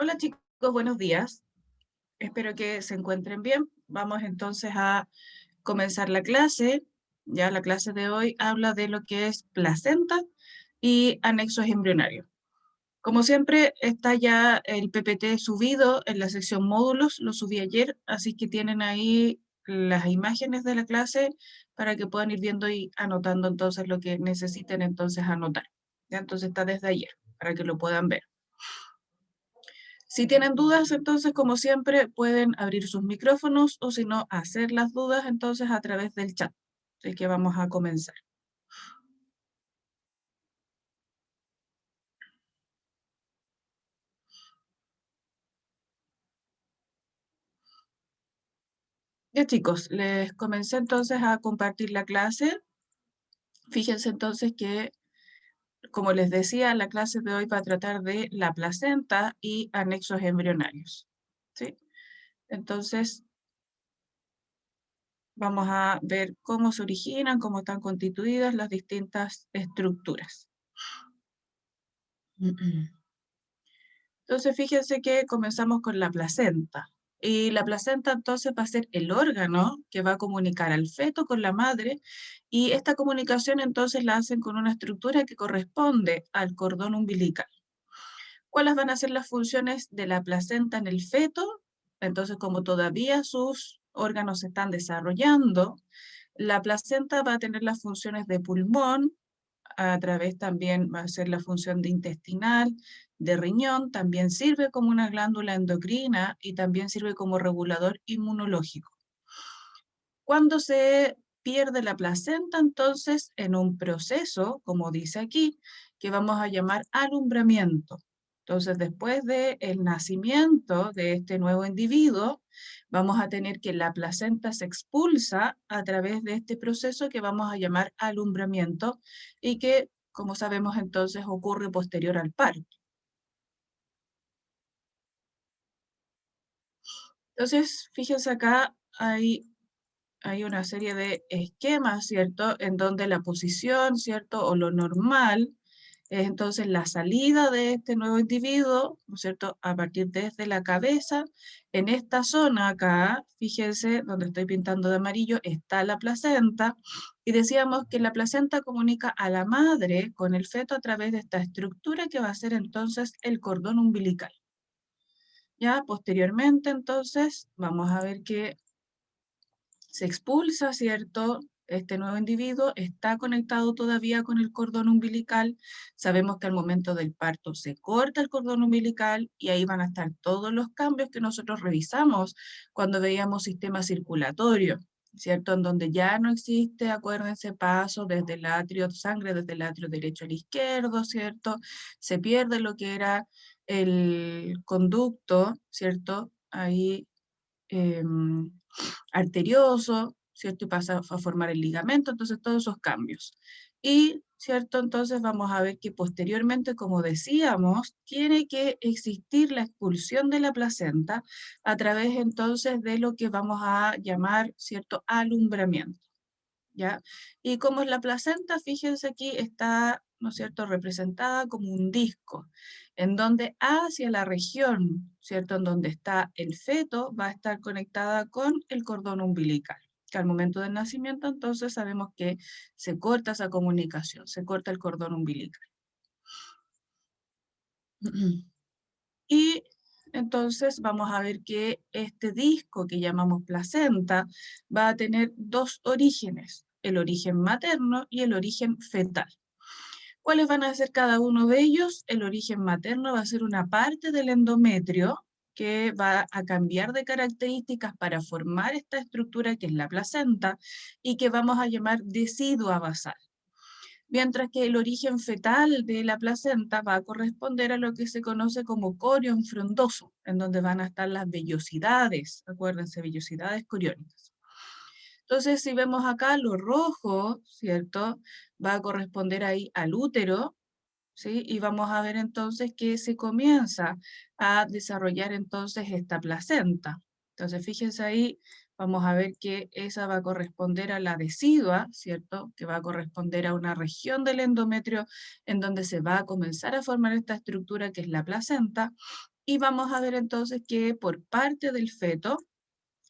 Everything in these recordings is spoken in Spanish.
Hola chicos, buenos días. Espero que se encuentren bien. Vamos entonces a comenzar la clase. Ya la clase de hoy habla de lo que es placenta y anexos embrionarios. Como siempre, está ya el PPT subido en la sección módulos, lo subí ayer, así que tienen ahí las imágenes de la clase para que puedan ir viendo y anotando entonces lo que necesiten entonces anotar. Ya entonces está desde ayer, para que lo puedan ver. Si tienen dudas, entonces, como siempre, pueden abrir sus micrófonos o si no, hacer las dudas entonces a través del chat. Así que vamos a comenzar. Ya chicos, les comencé entonces a compartir la clase. Fíjense entonces que, como les decía, la clase de hoy va a tratar de la placenta y anexos embrionarios. ¿Sí? Entonces, vamos a ver cómo se originan, cómo están constituidas las distintas estructuras. Entonces, fíjense que comenzamos con la placenta. Y la placenta entonces va a ser el órgano que va a comunicar al feto con la madre, y esta comunicación entonces la hacen con una estructura que corresponde al cordón umbilical. ¿Cuáles van a ser las funciones de la placenta en el feto? Entonces, como todavía sus órganos se están desarrollando, la placenta va a tener las funciones de pulmón, a través también va a ser la función de intestinal, de riñón, también sirve como una glándula endocrina y también sirve como regulador inmunológico. Cuando se pierde la placenta, entonces, en un proceso, como dice aquí, que vamos a llamar alumbramiento. Entonces, después del nacimiento de este nuevo individuo, vamos a tener que la placenta se expulsa a través de este proceso que vamos a llamar alumbramiento y que, como sabemos entonces, ocurre posterior al parto. Entonces, fíjense acá, hay una serie de esquemas, ¿cierto? En donde la posición, ¿cierto? O lo normal es entonces la salida de este nuevo individuo, ¿no es cierto? A partir desde la cabeza. En esta zona acá, fíjense, donde estoy pintando de amarillo, está la placenta. Y decíamos que la placenta comunica a la madre con el feto a través de esta estructura que va a ser entonces el cordón umbilical. Ya posteriormente, entonces, vamos a ver que se expulsa, ¿cierto? Este nuevo individuo está conectado todavía con el cordón umbilical. Sabemos que al momento del parto se corta el cordón umbilical y ahí van a estar todos los cambios que nosotros revisamos cuando veíamos sistema circulatorio, ¿cierto? En donde ya no existe, acuérdense, paso desde el atrio, sangre desde el atrio derecho al izquierdo, ¿cierto? Se pierde lo que era el conducto, ¿cierto? Ahí arterioso, ¿cierto? Y pasa a formar el ligamento, entonces todos esos cambios. Y, ¿cierto? Entonces vamos a ver que posteriormente, como decíamos, tiene que existir la expulsión de la placenta a través entonces de lo que vamos a llamar, ¿cierto? Alumbramiento. ¿Ya? Y como es la placenta, fíjense aquí está, ¿no es cierto?, representada como un disco, en donde hacia la región, ¿cierto?, en donde está el feto, va a estar conectada con el cordón umbilical, que al momento del nacimiento entonces sabemos que se corta esa comunicación, se corta el cordón umbilical. Y entonces vamos a ver que este disco que llamamos placenta va a tener dos orígenes, el origen materno y el origen fetal. ¿Cuáles van a ser cada uno de ellos? El origen materno va a ser una parte del endometrio que va a cambiar de características para formar esta estructura que es la placenta y que vamos a llamar decidua basal, mientras que el origen fetal de la placenta va a corresponder a lo que se conoce como corión frondoso, en donde van a estar las vellosidades, acuérdense, vellosidades coriónicas. Entonces, si vemos acá lo rojo, ¿cierto? Va a corresponder ahí al útero, ¿sí? Y vamos a ver entonces que se comienza a desarrollar entonces esta placenta. Entonces, fíjense ahí, vamos a ver que esa va a corresponder a la decidua, ¿cierto? Que va a corresponder a una región del endometrio en donde se va a comenzar a formar esta estructura que es la placenta. Y vamos a ver entonces que por parte del feto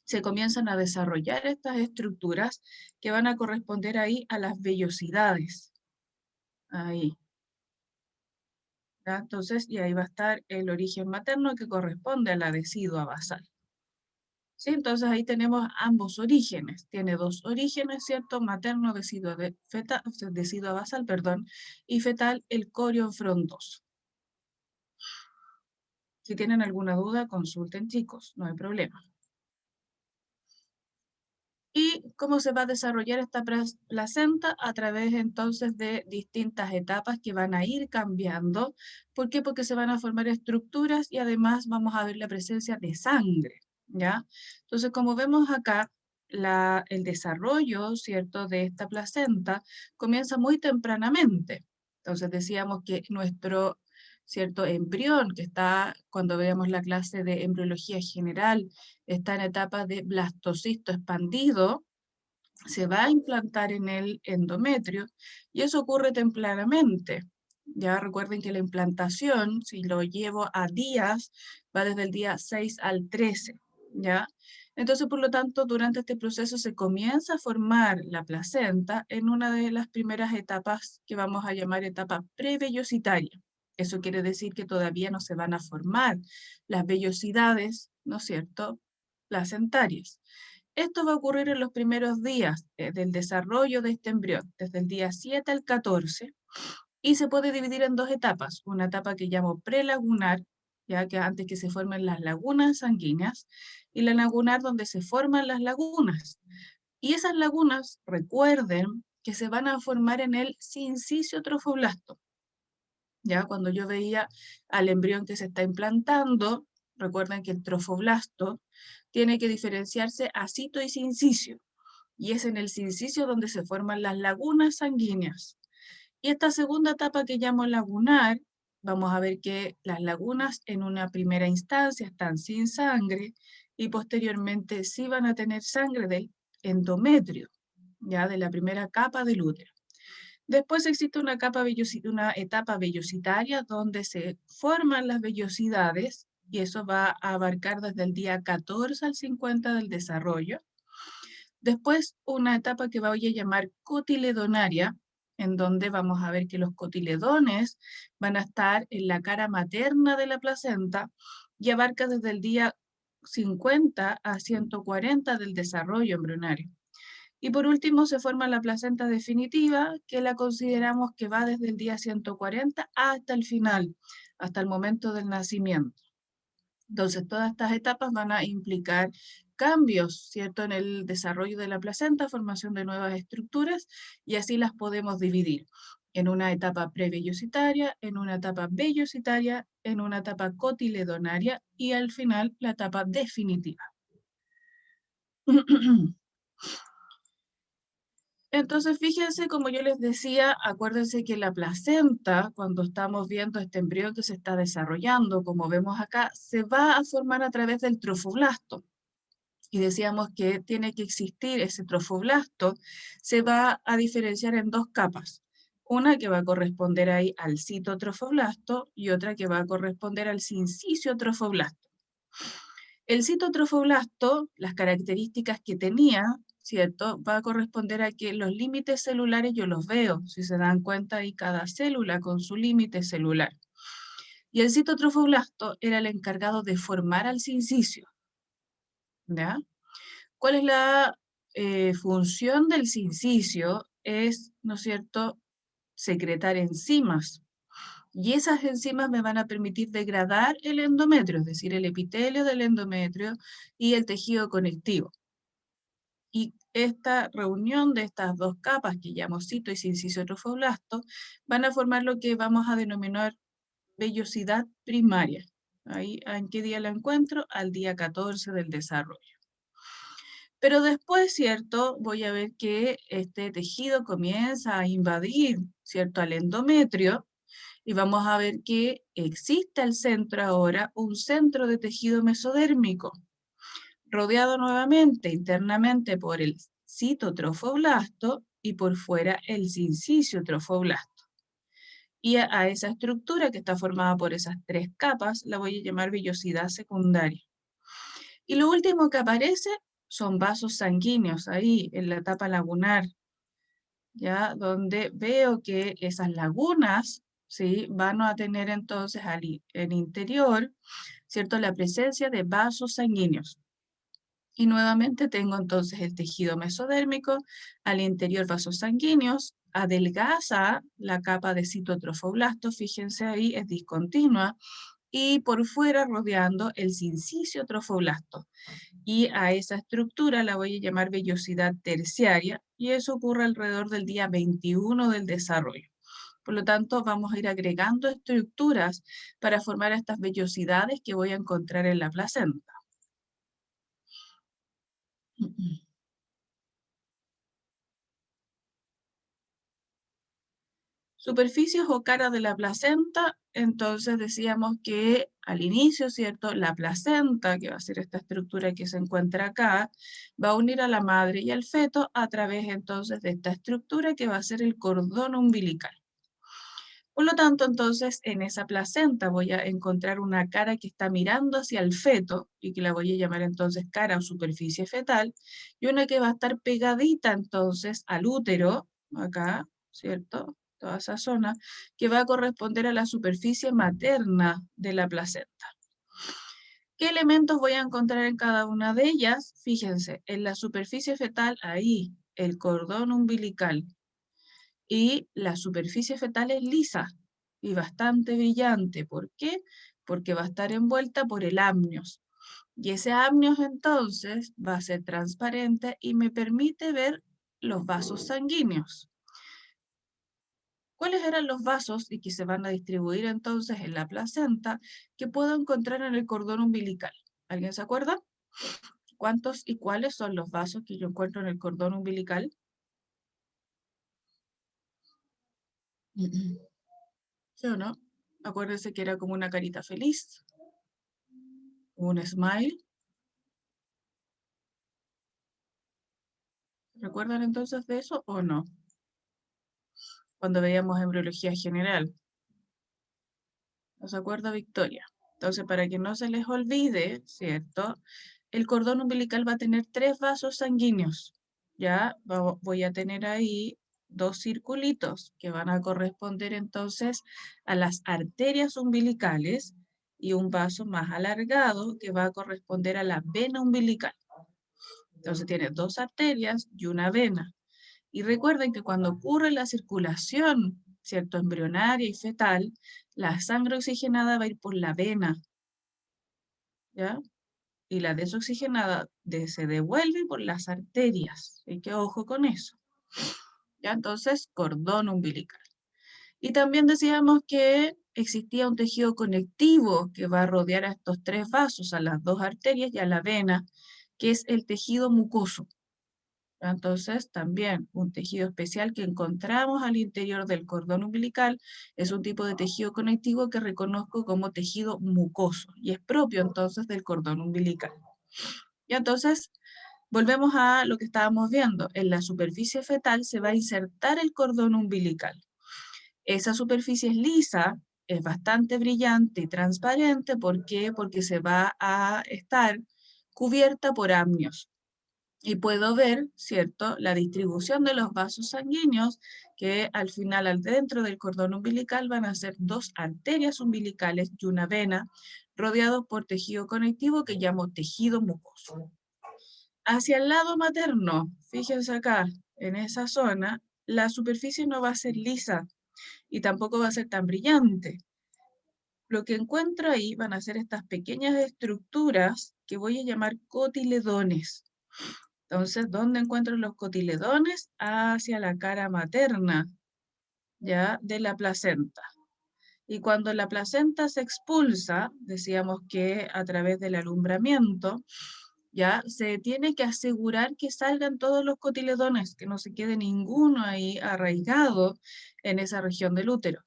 se comienzan a desarrollar estas estructuras que van a corresponder ahí a las vellosidades. Ahí. ¿Ya? Entonces, y ahí va a estar el origen materno que corresponde a la decidua basal. ¿Sí? Entonces ahí tenemos ambos orígenes. Tiene dos orígenes, ¿cierto? Materno, decidua basal, perdón, y fetal, el corion frondoso. Si tienen alguna duda, consulten, chicos, no hay problema. ¿Y cómo se va a desarrollar esta placenta? A través entonces de distintas etapas que van a ir cambiando. ¿Por qué? Porque se van a formar estructuras y además vamos a ver la presencia de sangre, ¿ya? Entonces, como vemos acá, el desarrollo, ¿cierto?, de esta placenta comienza muy tempranamente. Entonces decíamos que nuestro, ¿cierto?, embrión, que está, cuando veamos la clase de embriología general, está en etapa de blastocisto expandido, se va a implantar en el endometrio y eso ocurre tempranamente. Ya recuerden que la implantación, si lo llevo a días, va desde el día 6 al 13, ¿ya? Entonces, por lo tanto, durante este proceso se comienza a formar la placenta en una de las primeras etapas que vamos a llamar etapa prevellositaria. Eso quiere decir que todavía no se van a formar las vellosidades, ¿no es cierto?, placentarias. Esto va a ocurrir en los primeros días del desarrollo de este embrión, desde el día 7 al 14, y se puede dividir en dos etapas. Una etapa que llamo prelagunar, ya que antes que se formen las lagunas sanguíneas, y la lagunar donde se forman las lagunas. Y esas lagunas, recuerden que se van a formar en el sincicio trofoblasto. Ya cuando yo veía al embrión que se está implantando, recuerden que el trofoblasto tiene que diferenciarse a cito y sincicio, y es en el sincicio donde se forman las lagunas sanguíneas. Y esta segunda etapa que llamo lagunar, vamos a ver que las lagunas en una primera instancia están sin sangre y posteriormente sí van a tener sangre del endometrio, ya de la primera capa del útero. Después existe una etapa vellositaria donde se forman las vellosidades y eso va a abarcar desde el día 14 al 50 del desarrollo. Después una etapa que voy a llamar cotiledonaria, en donde vamos a ver que los cotiledones van a estar en la cara materna de la placenta y abarca desde el día 50 a 140 del desarrollo embrionario. Y por último se forma la placenta definitiva, que la consideramos que va desde el día 140 hasta el final, hasta el momento del nacimiento. Entonces, todas estas etapas van a implicar cambios, ¿cierto?, en el desarrollo de la placenta, formación de nuevas estructuras, y así las podemos dividir en una etapa prevellositaria, en una etapa vellositaria, en una etapa cotiledonaria y al final la etapa definitiva. Entonces, fíjense, como yo les decía, acuérdense que la placenta, cuando estamos viendo este embrión que se está desarrollando, como vemos acá, se va a formar a través del trofoblasto. Y decíamos que tiene que existir ese trofoblasto, se va a diferenciar en dos capas. Una que va a corresponder ahí al citotrofoblasto y otra que va a corresponder al sincicio trofoblasto. El citotrofoblasto, las características que tenía, ¿cierto?, va a corresponder a que los límites celulares yo los veo, si se dan cuenta ahí cada célula con su límite celular. Y el citotrofoblasto era el encargado de formar al sincicio, ¿ya? ¿Cuál es la función del sincicio? Es, ¿no es cierto?, secretar enzimas. Y esas enzimas me van a permitir degradar el endometrio, es decir, el epitelio del endometrio y el tejido conectivo. Y esta reunión de estas dos capas, que llamo cito y sincicio trofoblasto, van a formar lo que vamos a denominar vellosidad primaria. Ahí, ¿en qué día la encuentro? Al día 14 del desarrollo. Pero después, ¿cierto?, voy a ver que este tejido comienza a invadir, ¿cierto?, al endometrio, y vamos a ver que existe al centro ahora un centro de tejido mesodérmico, rodeado nuevamente internamente por el citotrofoblasto y por fuera el sincicio trofoblasto. Y a esa estructura que está formada por esas tres capas la voy a llamar vellosidad secundaria. Y lo último que aparece son vasos sanguíneos ahí en la etapa lagunar, ¿ya? Donde veo que esas lagunas, ¿sí? Van a tener entonces en interior, ¿cierto? La presencia de vasos sanguíneos. Y nuevamente tengo entonces el tejido mesodérmico, al interior vasos sanguíneos, adelgaza la capa de citotrofoblastos, fíjense ahí, es discontinua, y por fuera rodeando el sincicio trofoblasto. Y a esa estructura la voy a llamar vellosidad terciaria, y eso ocurre alrededor del día 21 del desarrollo. Por lo tanto, vamos a ir agregando estructuras para formar estas vellosidades que voy a encontrar en la placenta. Superficies o cara de la placenta, entonces decíamos que al inicio, ¿cierto? La placenta, que va a ser esta estructura que se encuentra acá, va a unir a la madre y al feto a través entonces de esta estructura que va a ser el cordón umbilical. Por lo tanto, entonces, en esa placenta voy a encontrar una cara que está mirando hacia el feto, y que la voy a llamar entonces cara o superficie fetal, y una que va a estar pegadita entonces al útero, acá, ¿cierto? Toda esa zona, que va a corresponder a la superficie materna de la placenta. ¿Qué elementos voy a encontrar en cada una de ellas? Fíjense, en la superficie fetal, ahí, el cordón umbilical, y la superficie fetal es lisa y bastante brillante. ¿Por qué? Porque va a estar envuelta por el amnios. Y ese amnios entonces va a ser transparente y me permite ver los vasos sanguíneos. ¿Cuáles eran los vasos y que se van a distribuir entonces en la placenta que puedo encontrar en el cordón umbilical? ¿Alguien se acuerda? ¿Cuántos y cuáles son los vasos que yo encuentro en el cordón umbilical? ¿Sí o no? Acuérdense que era como una carita feliz, un smile. ¿Recuerdan entonces de eso o no? Cuando veíamos embriología general. ¿No se acuerda, Victoria? Entonces, para que no se les olvide, ¿cierto? El cordón umbilical va a tener tres vasos sanguíneos. Ya voy a tener ahí dos circulitos que van a corresponder entonces a las arterias umbilicales y un vaso más alargado que va a corresponder a la vena umbilical. Entonces tiene dos arterias y una vena. Y recuerden que cuando ocurre la circulación, ¿cierto? Embrionaria y fetal, la sangre oxigenada va a ir por la vena, ¿ya? Y la desoxigenada se devuelve por las arterias. Así que ojo con eso. ¿Ya? Entonces, cordón umbilical. Y también decíamos que existía un tejido conectivo que va a rodear a estos tres vasos, a las dos arterias y a la vena, que es el tejido mucoso. Entonces, también un tejido especial que encontramos al interior del cordón umbilical es un tipo de tejido conectivo que reconozco como tejido mucoso y es propio entonces del cordón umbilical. Y entonces, volvemos a lo que estábamos viendo. En la superficie fetal se va a insertar el cordón umbilical. Esa superficie es lisa, es bastante brillante y transparente. ¿Por qué? Porque se va a estar cubierta por amnios. Y puedo ver, ¿cierto?, la distribución de los vasos sanguíneos que al final, al dentro del cordón umbilical, van a ser dos arterias umbilicales y una vena, rodeados por tejido conectivo que llamo tejido mucoso. Hacia el lado materno, fíjense acá, en esa zona, la superficie no va a ser lisa y tampoco va a ser tan brillante. Lo que encuentro ahí van a ser estas pequeñas estructuras que voy a llamar cotiledones. Entonces, ¿dónde encuentro los cotiledones? Hacia la cara materna, ¿ya? De la placenta. Y cuando la placenta se expulsa, decíamos que a través del alumbramiento, ya se tiene que asegurar que salgan todos los cotiledones, que no se quede ninguno ahí arraigado en esa región del útero,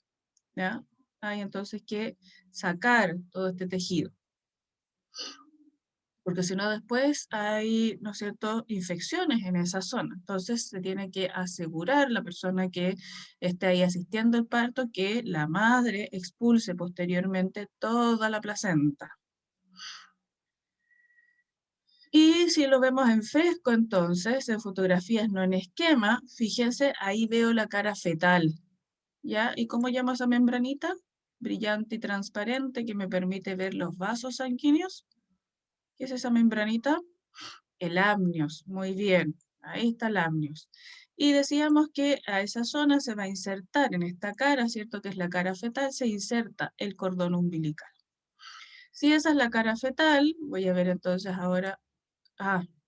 ¿ya? Hay entonces que sacar todo este tejido. porque si no después hay, ¿no es cierto?, infecciones en esa zona. Entonces se tiene que asegurar la persona que esté ahí asistiendo al parto que la madre expulse posteriormente toda la placenta. Y si lo vemos en fresco, entonces, en fotografías, no en esquema, fíjense, ahí veo la cara fetal, ¿ya? ¿Y cómo llamo a esa membranita? Brillante y transparente que me permite ver los vasos sanguíneos. ¿Qué es esa membranita? El amnios, muy bien, ahí está el amnios. Y decíamos que a esa zona se va a insertar en esta cara, ¿cierto? Que es la cara fetal, se inserta el cordón umbilical. Si esa es la cara fetal, voy a ver entonces ahora.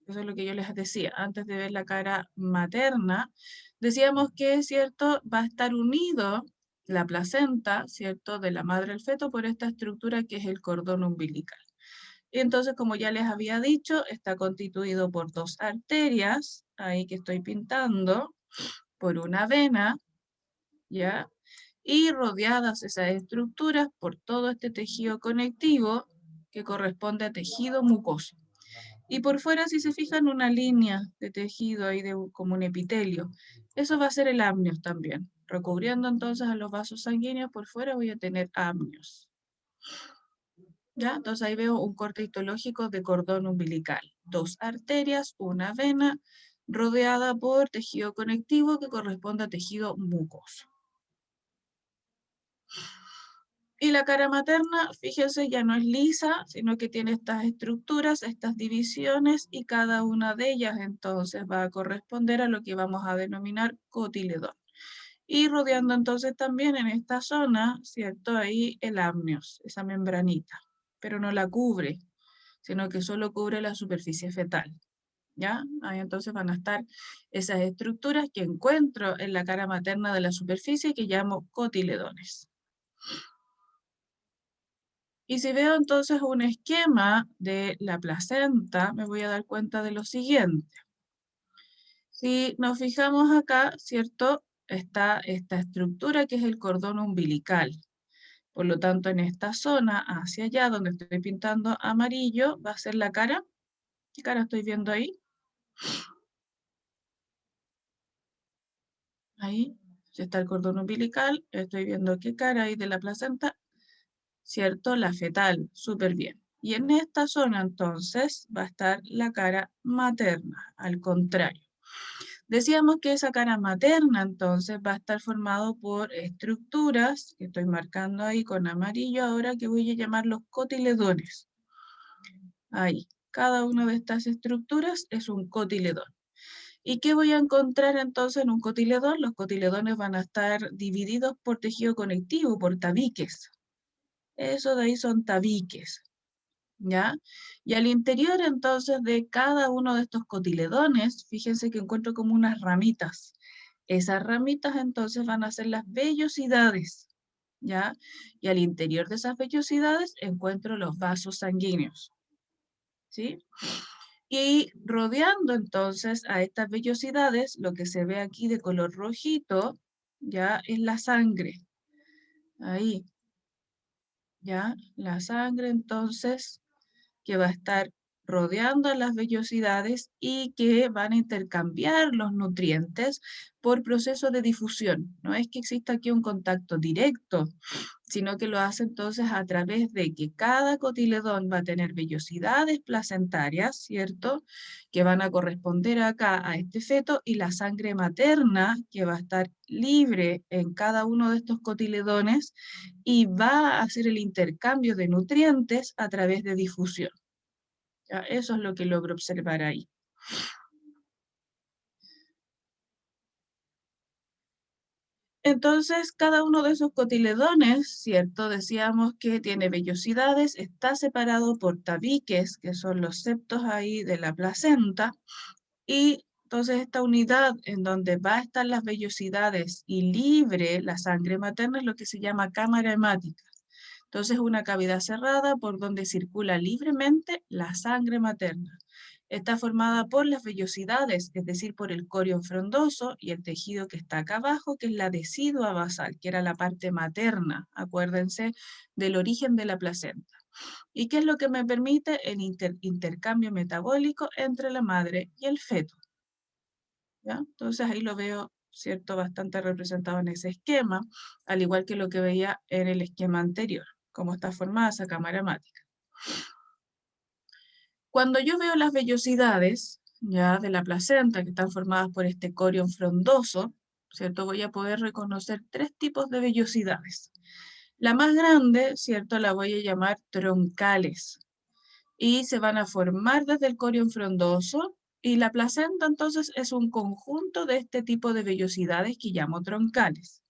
Eso es lo que yo les decía. Antes de ver la cara materna, decíamos que, ¿cierto? Va a estar unido la placenta, ¿cierto? De la madre al feto por esta estructura que es el cordón umbilical. Y entonces, como ya les había dicho, está constituido por dos arterias, ahí que estoy pintando, por una vena, ¿ya? Y rodeadas esas estructuras por todo este tejido conectivo que corresponde a tejido mucoso. Y por fuera, si se fijan, una línea de tejido ahí como un epitelio. Eso va a ser el amnios también. Recubriendo entonces a los vasos sanguíneos, por fuera voy a tener amnios. ¿Ya? Entonces ahí veo un corte histológico de cordón umbilical. Dos arterias, una vena, rodeada por tejido conectivo que corresponde a tejido mucoso. Y la cara materna, fíjense, ya no es lisa, sino que tiene estas estructuras, estas divisiones, y cada una de ellas entonces va a corresponder a lo que vamos a denominar cotiledón. Y rodeando entonces también en esta zona, ¿cierto? Ahí el amnios, esa membranita, pero no la cubre, sino que solo cubre la superficie fetal. ¿Ya? Ahí entonces van a estar esas estructuras que encuentro en la cara materna de la superficie que llamo cotiledones. Y si veo entonces un esquema de la placenta, me voy a dar cuenta de lo siguiente. Si nos fijamos acá, ¿cierto? Está esta estructura que es el cordón umbilical. Por lo tanto, en esta zona, hacia allá, donde estoy pintando amarillo, va a ser la cara. ¿Qué cara estoy viendo ahí? Ahí, si está el cordón umbilical, estoy viendo qué cara hay de la placenta, ¿cierto? La fetal, súper bien. Y en esta zona, entonces, va a estar la cara materna, al contrario. Decíamos que esa cara materna, entonces, va a estar formado por estructuras, que estoy marcando ahí con amarillo ahora, que voy a llamar los cotiledones. Ahí, cada una de estas estructuras es un cotiledón. ¿Y qué voy a encontrar entonces en un cotiledón? Los cotiledones van a estar divididos por tejido conectivo, por tabiques. Eso de ahí son tabiques, ¿ya? Y al interior entonces de cada uno de estos cotiledones, fíjense que encuentro como unas ramitas. Esas ramitas entonces van a ser las vellosidades, ¿ya? Y al interior de esas vellosidades encuentro los vasos sanguíneos, ¿sí? Y rodeando entonces a estas vellosidades, lo que se ve aquí de color rojito, ya es la sangre. Ahí, ya, la sangre entonces que va a estar rodeando a las vellosidades y que van a intercambiar los nutrientes por proceso de difusión. No es que exista aquí un contacto directo, sino que lo hace entonces a través de que cada cotiledón va a tener vellosidades placentarias, ¿cierto? Que van a corresponder acá a este feto y la sangre materna que va a estar libre en cada uno de estos cotiledones y va a hacer el intercambio de nutrientes a través de difusión. ¿Ya? Eso es lo que logro observar ahí. Entonces, cada uno de esos cotiledones, ¿cierto? Decíamos que tiene vellosidades, está separado por tabiques, que son los septos ahí de la placenta, y entonces esta unidad en donde va a estar las vellosidades y libre la sangre materna es lo que se llama cámara hemática. Entonces, una cavidad cerrada por donde circula libremente la sangre materna. Está formada por las vellosidades, es decir, por el corion frondoso y el tejido que está acá abajo, que es la decidua basal, que era la parte materna, acuérdense del origen de la placenta. ¿Y qué es lo que me permite? El intercambio metabólico entre la madre y el feto. ¿Ya? Entonces ahí lo veo, ¿cierto?, bastante representado en ese esquema, al igual que lo que veía en el esquema anterior, cómo está formada esa cámara hemática. Cuando yo veo las vellosidades, ya, de la placenta, que están formadas por este corion frondoso, ¿cierto?, voy a poder reconocer tres tipos de vellosidades. La más grande, ¿cierto?, la voy a llamar troncales, y se van a formar desde el corion frondoso, y la placenta entonces es un conjunto de este tipo de vellosidades que llamo troncales.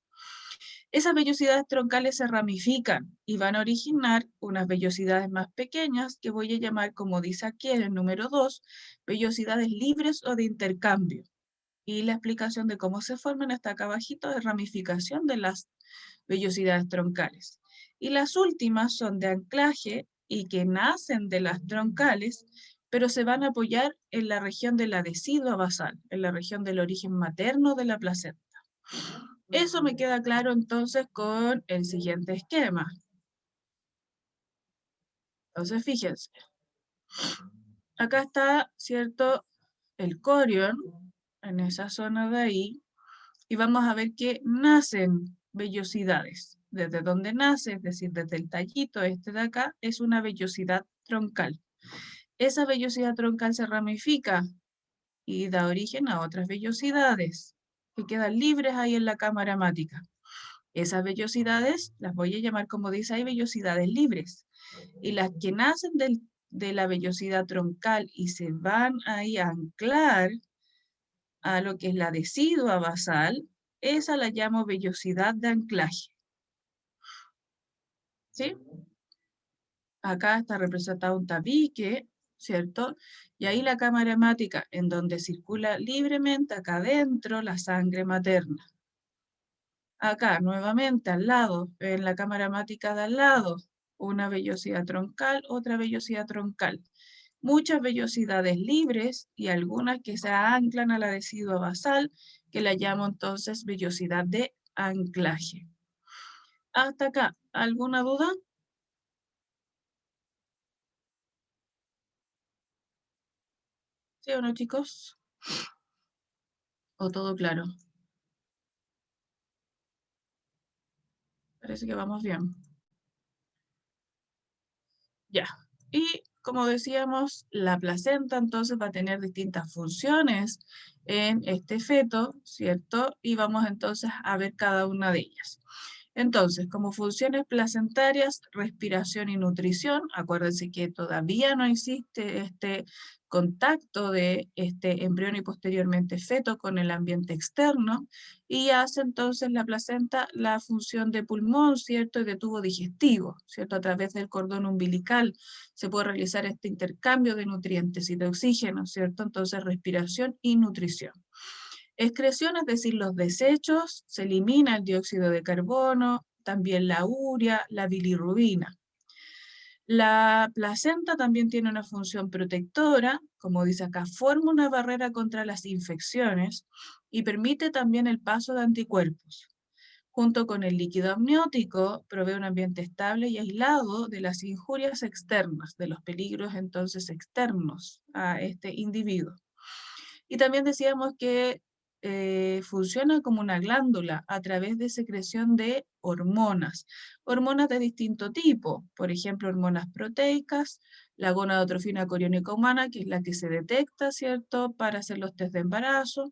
Esas vellosidades troncales se ramifican y van a originar unas vellosidades más pequeñas que voy a llamar, como dice aquí en el número 2, vellosidades libres o de intercambio. Y la explicación de cómo se forman está acá abajito, de ramificación de las vellosidades troncales. Y las últimas son de anclaje y que nacen de las troncales, pero se van a apoyar en la región de la decidua basal, en la región del origen materno de la placenta. Eso me queda claro entonces con el siguiente esquema. Entonces, fíjense. Acá está, ¿cierto?, el corion, en esa zona de ahí, y vamos a ver que nacen vellosidades. Desde donde nace, es decir, desde el tallito este de acá, es una vellosidad troncal. Esa vellosidad troncal se ramifica y da origen a otras vellosidades que quedan libres ahí en la cámara hemática. Esas vellosidades las voy a llamar, como dice ahí, vellosidades libres. Y las que nacen de la vellosidad troncal y se van ahí a anclar a lo que es la decidua basal, esa la llamo vellosidad de anclaje. ¿Sí? Acá está representado un tabique, ¿cierto? Y ahí la cámara hemática, en donde circula libremente acá adentro la sangre materna. Acá, nuevamente, al lado, en la cámara hemática de al lado, una vellosidad troncal, otra vellosidad troncal. Muchas vellosidades libres y algunas que se anclan a la decidua basal, que la llamo entonces vellosidad de anclaje. Hasta acá, ¿alguna duda? ¿Sí o no, chicos? ¿O todo claro? Parece que vamos bien. Ya. Y como decíamos, la placenta entonces va a tener distintas funciones en este feto, ¿cierto? Y vamos entonces a ver cada una de ellas. Entonces, como funciones placentarias, respiración y nutrición, acuérdense que todavía no existe este contacto de este embrión y posteriormente feto con el ambiente externo, y hace entonces la placenta la función de pulmón, ¿cierto? Y de tubo digestivo, ¿cierto? A través del cordón umbilical se puede realizar este intercambio de nutrientes y de oxígeno, ¿cierto? Entonces, respiración y nutrición. Excreción, es decir, los desechos, se elimina el dióxido de carbono, también la urea, la bilirrubina. La placenta también tiene una función protectora, como dice acá, forma una barrera contra las infecciones y permite también el paso de anticuerpos. Junto con el líquido amniótico, provee un ambiente estable y aislado de las injurias externas, de los peligros entonces externos a este individuo. Y también decíamos que funciona como una glándula a través de secreción de hormonas de distinto tipo, por ejemplo, hormonas proteicas, la gonadotrofina coriónica humana, que es la que se detecta, ¿cierto?, para hacer los test de embarazo,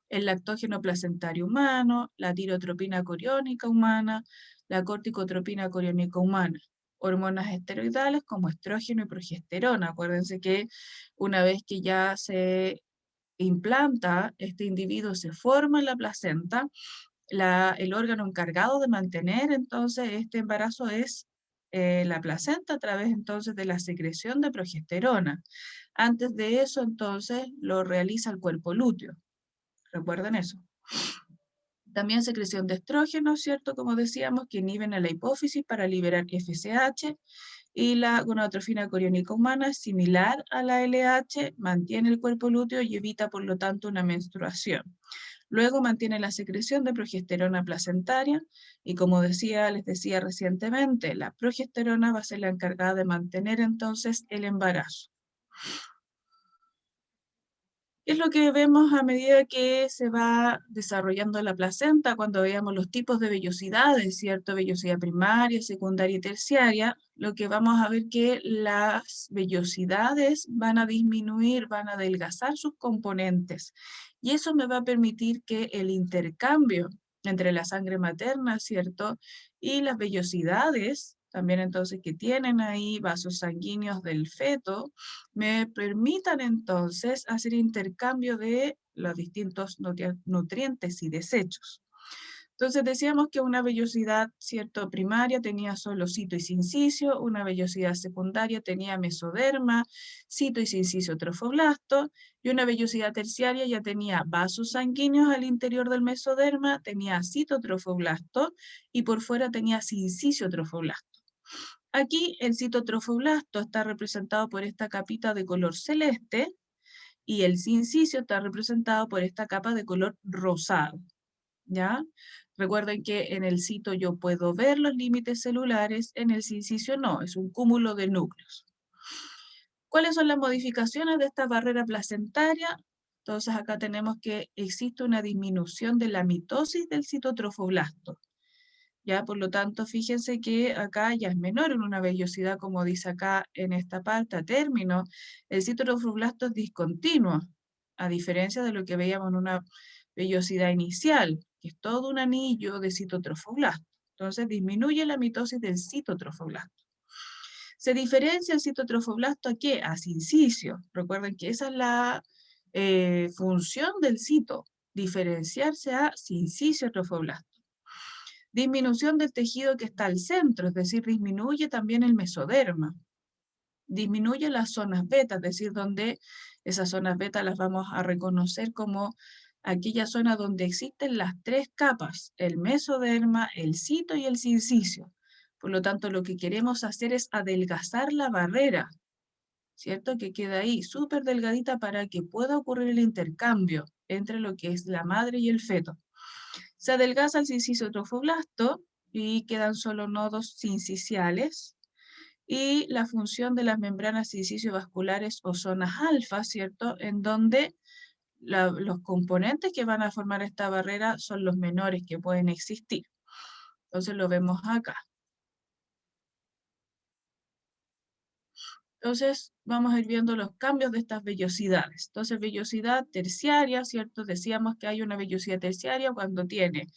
el lactógeno placentario humano, la tirotropina coriónica humana, la corticotropina coriónica humana, hormonas esteroidales como estrógeno y progesterona. Acuérdense que una vez que ya se implanta, este individuo se forma en la placenta, el órgano encargado de mantener entonces este embarazo es la placenta a través entonces de la secreción de progesterona. Antes de eso entonces lo realiza el cuerpo lúteo. ¿Recuerden eso? También secreción de estrógeno, ¿cierto? Como decíamos, que inhiben a la hipófisis para liberar FSH, y la gonadotrofina coriónica humana es similar a la LH, mantiene el cuerpo lúteo y evita por lo tanto una menstruación. Luego mantiene la secreción de progesterona placentaria y como les decía recientemente, la progesterona va a ser la encargada de mantener entonces el embarazo. ¿Qué es lo que vemos a medida que se va desarrollando la placenta? Cuando veamos los tipos de vellosidades, ¿cierto? Vellosidad primaria, secundaria y terciaria, lo que vamos a ver que las vellosidades van a disminuir, van a adelgazar sus componentes. Y eso me va a permitir que el intercambio entre la sangre materna, ¿cierto? Y las vellosidades, también entonces que tienen ahí vasos sanguíneos del feto, me permitan entonces hacer intercambio de los distintos nutrientes y desechos. Entonces decíamos que una vellosidad, ¿cierto?, primaria tenía solo cito y sincicio, una vellosidad secundaria tenía mesoderma, cito y sincicio trofoblasto, y una vellosidad terciaria ya tenía vasos sanguíneos al interior del mesoderma, tenía citotrofoblasto y por fuera tenía sincicio trofoblasto. Aquí el citotrofoblasto está representado por esta capita de color celeste y el sincicio está representado por esta capa de color rosado, ¿ya? Recuerden que en el cito yo puedo ver los límites celulares, en el sincicio no, es un cúmulo de núcleos. ¿Cuáles son las modificaciones de esta barrera placentaria? Entonces acá tenemos que existe una disminución de la mitosis del citotrofoblasto. ¿Ya? Por lo tanto, fíjense que acá ya es menor en una vellosidad, como dice acá en esta parte, a término. El citotrofoblasto es discontinuo, a diferencia de lo que veíamos en una vellosidad inicial, que es todo un anillo de citotrofoblasto. Entonces, disminuye la mitosis del citotrofoblasto. Se diferencia el citotrofoblasto ¿a qué? A sincicio. Recuerden que esa es la función del cito, diferenciarse a sincicio trofoblasto. Disminución del tejido que está al centro, es decir, disminuye también el mesoderma. Disminuye las zonas beta, es decir, donde esas zonas beta las vamos a reconocer como aquella zona donde existen las tres capas, el mesoderma, el cito y el sincicio. Por lo tanto, lo que queremos hacer es adelgazar la barrera, ¿cierto? Que queda ahí súper delgadita para que pueda ocurrir el intercambio entre lo que es la madre y el feto. Se adelgaza el sincicio trofoblasto y quedan solo nodos sinciciales. Y la función de las membranas sincicio-vasculares o zonas alfa, ¿cierto? En donde los componentes que van a formar esta barrera son los menores que pueden existir. Entonces lo vemos acá. Entonces vamos a ir viendo los cambios de estas vellosidades. Entonces vellosidad terciaria, ¿cierto? Decíamos que hay una vellosidad terciaria cuando tiene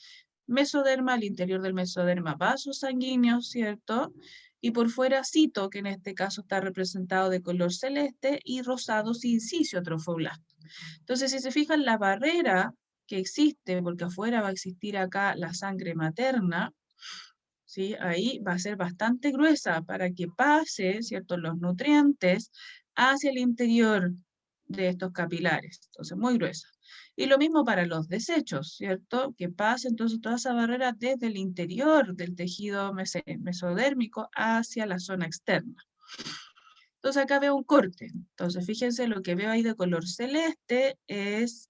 mesoderma, al interior del mesoderma vasos sanguíneos, ¿cierto? Y por fuera cito, que en este caso está representado de color celeste, y rosado sincicio trofoblasto. Entonces, si se fijan, la barrera que existe, porque afuera va a existir acá la sangre materna, ¿sí? Ahí va a ser bastante gruesa para que pase, ¿cierto?, los nutrientes hacia el interior de estos capilares. Entonces, muy gruesa. Y lo mismo para los desechos, ¿cierto? Que pase entonces toda esa barrera desde el interior del tejido mesodérmico hacia la zona externa. Entonces acá veo un corte. Entonces fíjense, lo que veo ahí de color celeste es,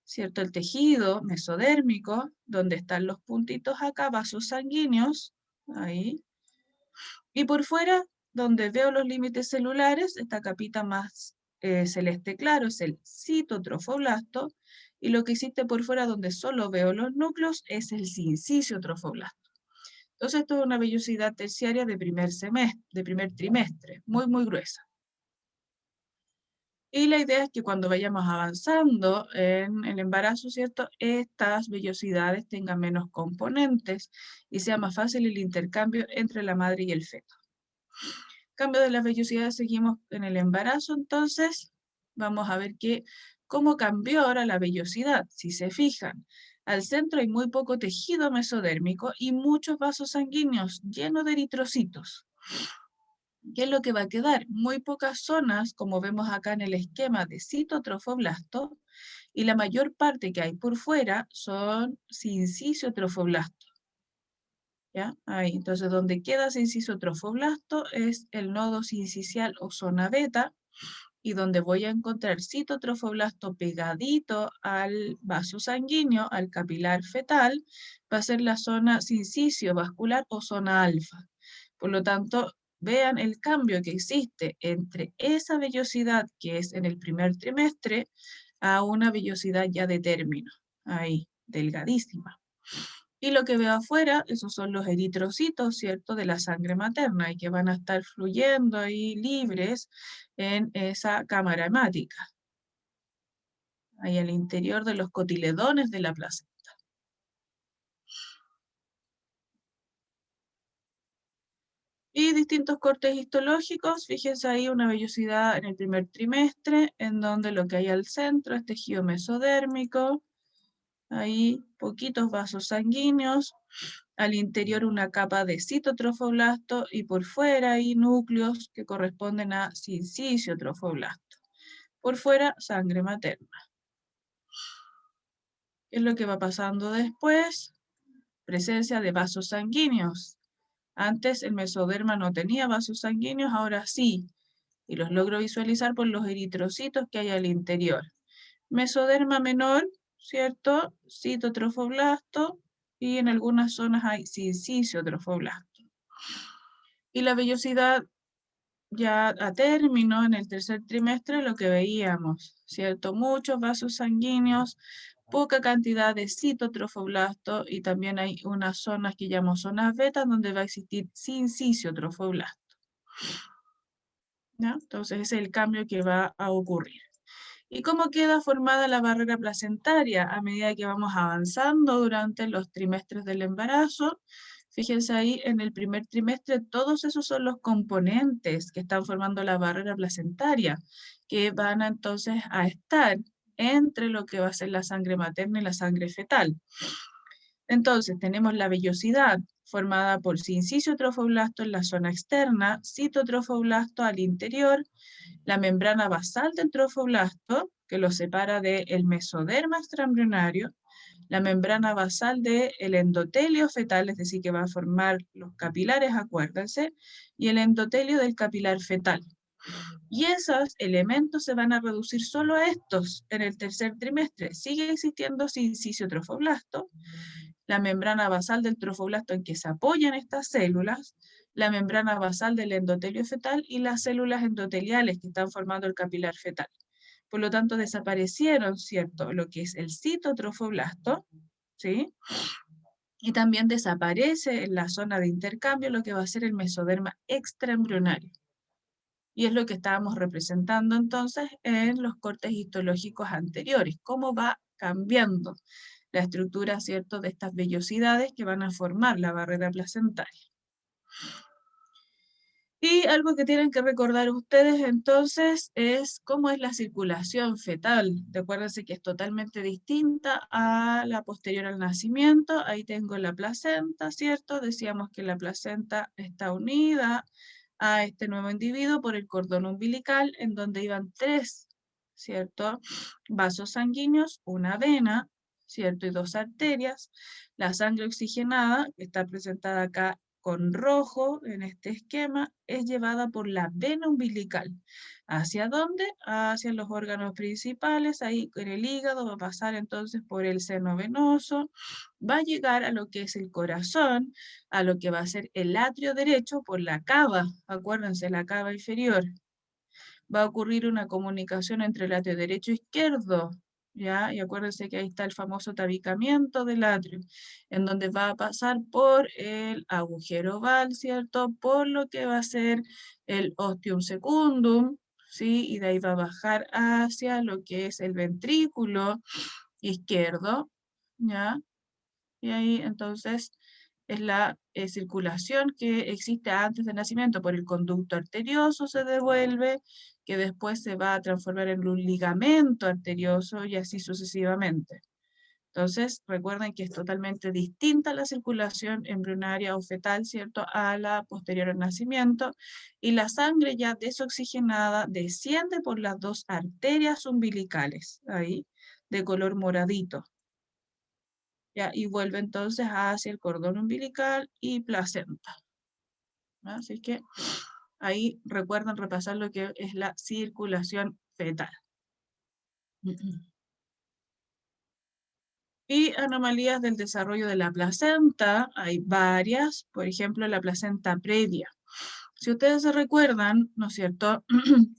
¿cierto?, el tejido mesodérmico, donde están los puntitos acá, vasos sanguíneos, ahí. Y por fuera, donde veo los límites celulares, esta capita más celeste claro es el citotrofoblasto, y lo que existe por fuera, donde solo veo los núcleos, es el sincicio trofoblasto. Entonces, esto es una vellosidad terciaria de primer semestre, de primer trimestre, muy, muy gruesa. Y la idea es que cuando vayamos avanzando en el embarazo, ¿cierto?, estas vellosidades tengan menos componentes y sea más fácil el intercambio entre la madre y el feto. Cambio de las vellosidades, seguimos en el embarazo, entonces vamos a ver cómo cambió ahora la vellosidad. Si se fijan, al centro hay muy poco tejido mesodérmico y muchos vasos sanguíneos llenos de eritrocitos. ¿Qué es lo que va a quedar? Muy pocas zonas, como vemos acá en el esquema de citotrofoblasto, y la mayor parte que hay por fuera son sincicio trofoblasto. ¿Ya? Ahí, entonces donde queda sincicio trofoblasto es el nodo sincicial o zona beta, y donde voy a encontrar citotrofoblasto pegadito al vaso sanguíneo, al capilar fetal, va a ser la zona sincicio vascular o zona alfa. Por lo tanto, vean el cambio que existe entre esa vellosidad que es en el primer trimestre a una vellosidad ya de término, ahí, delgadísima. Y lo que veo afuera, esos son los eritrocitos, ¿cierto?, de la sangre materna y que van a estar fluyendo ahí libres en esa cámara hemática, ahí al interior de los cotiledones de la placenta. Y distintos cortes histológicos, fíjense ahí una vellosidad en el primer trimestre, en donde lo que hay al centro es tejido mesodérmico, ahí poquitos vasos sanguíneos, al interior una capa de citotrofoblasto y por fuera hay núcleos que corresponden a sincicio-trofoblasto. Por fuera, sangre materna. ¿Qué es lo que va pasando después? Presencia de vasos sanguíneos. Antes el mesoderma no tenía vasos sanguíneos, ahora sí. Y los logro visualizar por los eritrocitos que hay al interior. Mesoderma menor, ¿cierto? Citotrofoblasto, y en algunas zonas hay sincicio-trofoblasto. Y la vellosidad ya a término, en el tercer trimestre, lo que veíamos, ¿cierto? Muchos vasos sanguíneos, poca cantidad de citotrofoblasto y también hay unas zonas que llamo zonas beta donde va a existir sincicio-trofoblasto. ¿Ya? Entonces ese es el cambio que va a ocurrir. ¿Y cómo queda formada la barrera placentaria a medida que vamos avanzando durante los trimestres del embarazo? Fíjense ahí en el primer trimestre, todos esos son los componentes que están formando la barrera placentaria, que van entonces a estar entre lo que va a ser la sangre materna y la sangre fetal. Entonces tenemos la vellosidad formada por sincicio-trofoblasto en la zona externa, citotrofoblasto al interior, la membrana basal del trofoblasto, que lo separa del mesoderma extraembrionario, la membrana basal del endotelio fetal, es decir, que va a formar los capilares, acuérdense, y el endotelio del capilar fetal. Y esos elementos se van a reducir solo a estos en el tercer trimestre. Sigue existiendo sincicio-trofoblasto, la membrana basal del trofoblasto en que se apoyan estas células, la membrana basal del endotelio fetal y las células endoteliales que están formando el capilar fetal. Por lo tanto, desaparecieron, ¿cierto?, lo que es el citotrofoblasto, ¿sí? Y también desaparece en la zona de intercambio lo que va a ser el mesoderma extraembrionario. Y es lo que estábamos representando entonces en los cortes histológicos anteriores, cómo va cambiando la estructura, ¿cierto?, de estas vellosidades que van a formar la barrera placentaria. Y algo que tienen que recordar ustedes entonces es cómo es la circulación fetal. Recuérdense que es totalmente distinta a la posterior al nacimiento. Ahí tengo la placenta, ¿cierto? Decíamos que la placenta está unida a este nuevo individuo por el cordón umbilical, en donde iban 3, ¿cierto?, vasos sanguíneos, una vena, ¿cierto?, y 2 arterias. La sangre oxigenada, que está presentada acá con rojo en este esquema, es llevada por la vena umbilical. ¿Hacia dónde? Hacia los órganos principales, ahí en el hígado va a pasar entonces por el seno venoso, va a llegar a lo que es el corazón, a lo que va a ser el atrio derecho por la cava, acuérdense, la cava inferior. Va a ocurrir una comunicación entre el atrio derecho e izquierdo, ¿ya? Y acuérdense que ahí está el famoso tabicamiento del atrio, en donde va a pasar por el agujero oval, ¿cierto? Por lo que va a ser el ostium secundum, ¿sí? Y de ahí va a bajar hacia lo que es el ventrículo izquierdo, ¿ya? Y ahí entonces es la circulación que existe antes del nacimiento por el conducto arterioso, se devuelve, que después se va a transformar en un ligamento arterioso y así sucesivamente. Entonces, recuerden que es totalmente distinta la circulación embrionaria o fetal, ¿cierto?, a la posterior al nacimiento, y la sangre ya desoxigenada desciende por las 2 arterias umbilicales, ahí, de color moradito. ¿Ya? Y vuelve entonces hacia el cordón umbilical y placenta. ¿No? Así que Ahí recuerden repasar lo que es la circulación fetal. Y anomalías del desarrollo de la placenta, hay varias, por ejemplo, la placenta previa. Si ustedes se recuerdan, ¿no es cierto?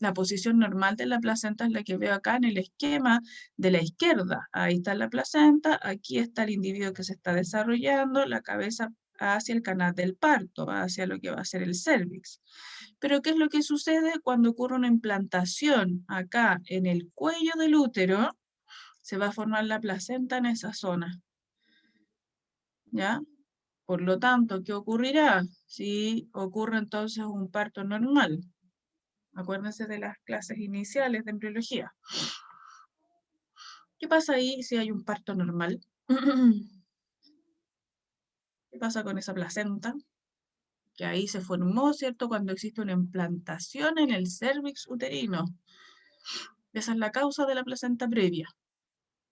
La posición normal de la placenta es la que veo acá en el esquema de la izquierda. Ahí está la placenta, aquí está el individuo que se está desarrollando, la cabeza hacia el canal del parto, hacia lo que va a ser el cérvix. Pero ¿qué es lo que sucede cuando ocurre una implantación acá en el cuello del útero? Se va a formar la placenta en esa zona, ¿ya? Por lo tanto, ¿qué ocurrirá si ocurre entonces un parto normal? Acuérdense de las clases iniciales de embriología. ¿Qué pasa ahí si hay un parto normal? ¿Qué pasa con esa placenta? Que ahí se formó, ¿cierto? Cuando existe una implantación en el cérvix uterino. Esa es la causa de la placenta previa.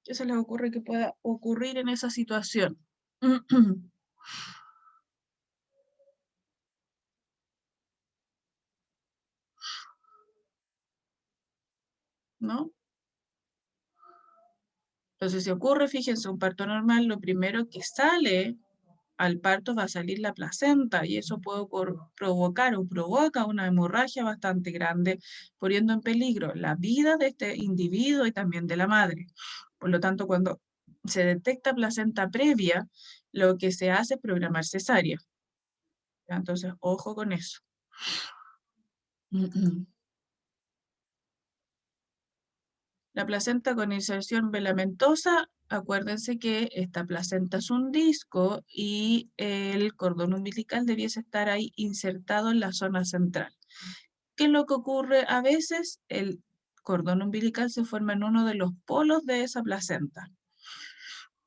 ¿Qué se les ocurre que pueda ocurrir en esa situación? ¿No? Entonces, si ocurre, fíjense, un parto normal, lo primero que sale al parto va a salir la placenta y eso puede provocar o provoca una hemorragia bastante grande, poniendo en peligro la vida de este individuo y también de la madre. Por lo tanto, cuando se detecta placenta previa, lo que se hace es programar cesárea. Entonces, ojo con eso. La placenta con inserción velamentosa, acuérdense que esta placenta es un disco y el cordón umbilical debiese estar ahí insertado en la zona central. ¿Qué es lo que ocurre? A veces el cordón umbilical se forma en uno de los polos de esa placenta.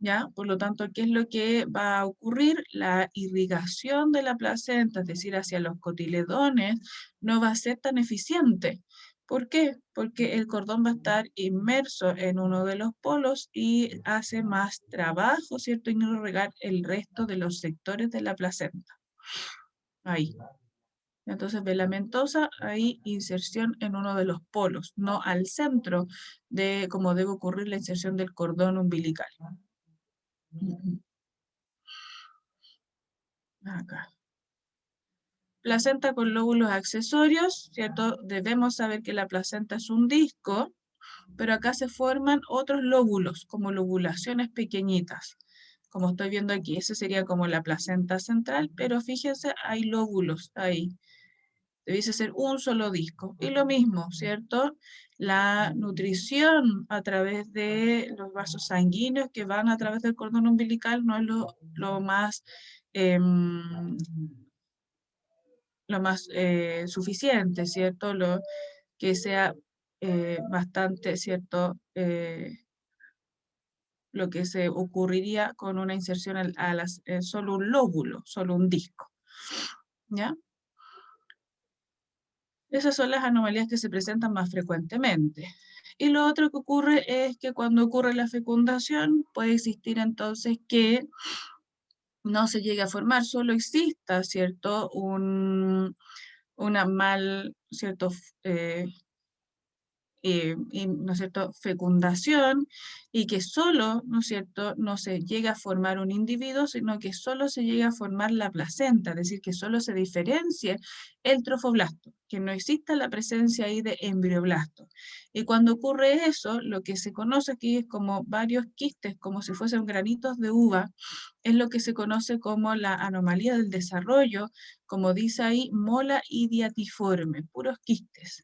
¿Ya? Por lo tanto, ¿qué es lo que va a ocurrir? La irrigación de la placenta, es decir, hacia los cotiledones, no va a ser tan eficiente. ¿Por qué? Porque el cordón va a estar inmerso en uno de los polos y hace más trabajo, ¿cierto? Y no irrigar el resto de los sectores de la placenta. Ahí. Entonces, velamentosa, ahí inserción en uno de los polos, no al centro de cómo debe ocurrir la inserción del cordón umbilical. Acá. Placenta con lóbulos accesorios, ¿cierto? Debemos saber que la placenta es un disco, pero acá se forman otros lóbulos, como lobulaciones pequeñitas. Como estoy viendo aquí, ese sería como la placenta central, pero fíjense, hay lóbulos ahí. Debiese ser un solo disco. Y lo mismo, ¿cierto? La nutrición a través de los vasos sanguíneos que van a través del cordón umbilical no es lo más em, suficiente, ¿cierto? Lo que sea bastante, ¿cierto? Lo que se ocurriría con una inserción solo un lóbulo, solo un disco, ¿ya? Esas son las anomalías que se presentan más frecuentemente. Y lo otro que ocurre es que cuando ocurre la fecundación puede existir entonces que no se llegue a formar, solo exista, ¿cierto? Una mal, ¿cierto? Eh, ¿No es cierto?, fecundación y que solo, ¿no es cierto?, no se llega a formar un individuo, sino que solo se llega a formar la placenta, es decir, que solo se diferencie el trofoblasto, que no exista la presencia ahí de embrioblasto. Y cuando ocurre eso, lo que se conoce aquí es como varios quistes, como si fuesen granitos de uva, es lo que se conoce como la anomalía del desarrollo, como dice ahí, mola idiatiforme, puros quistes.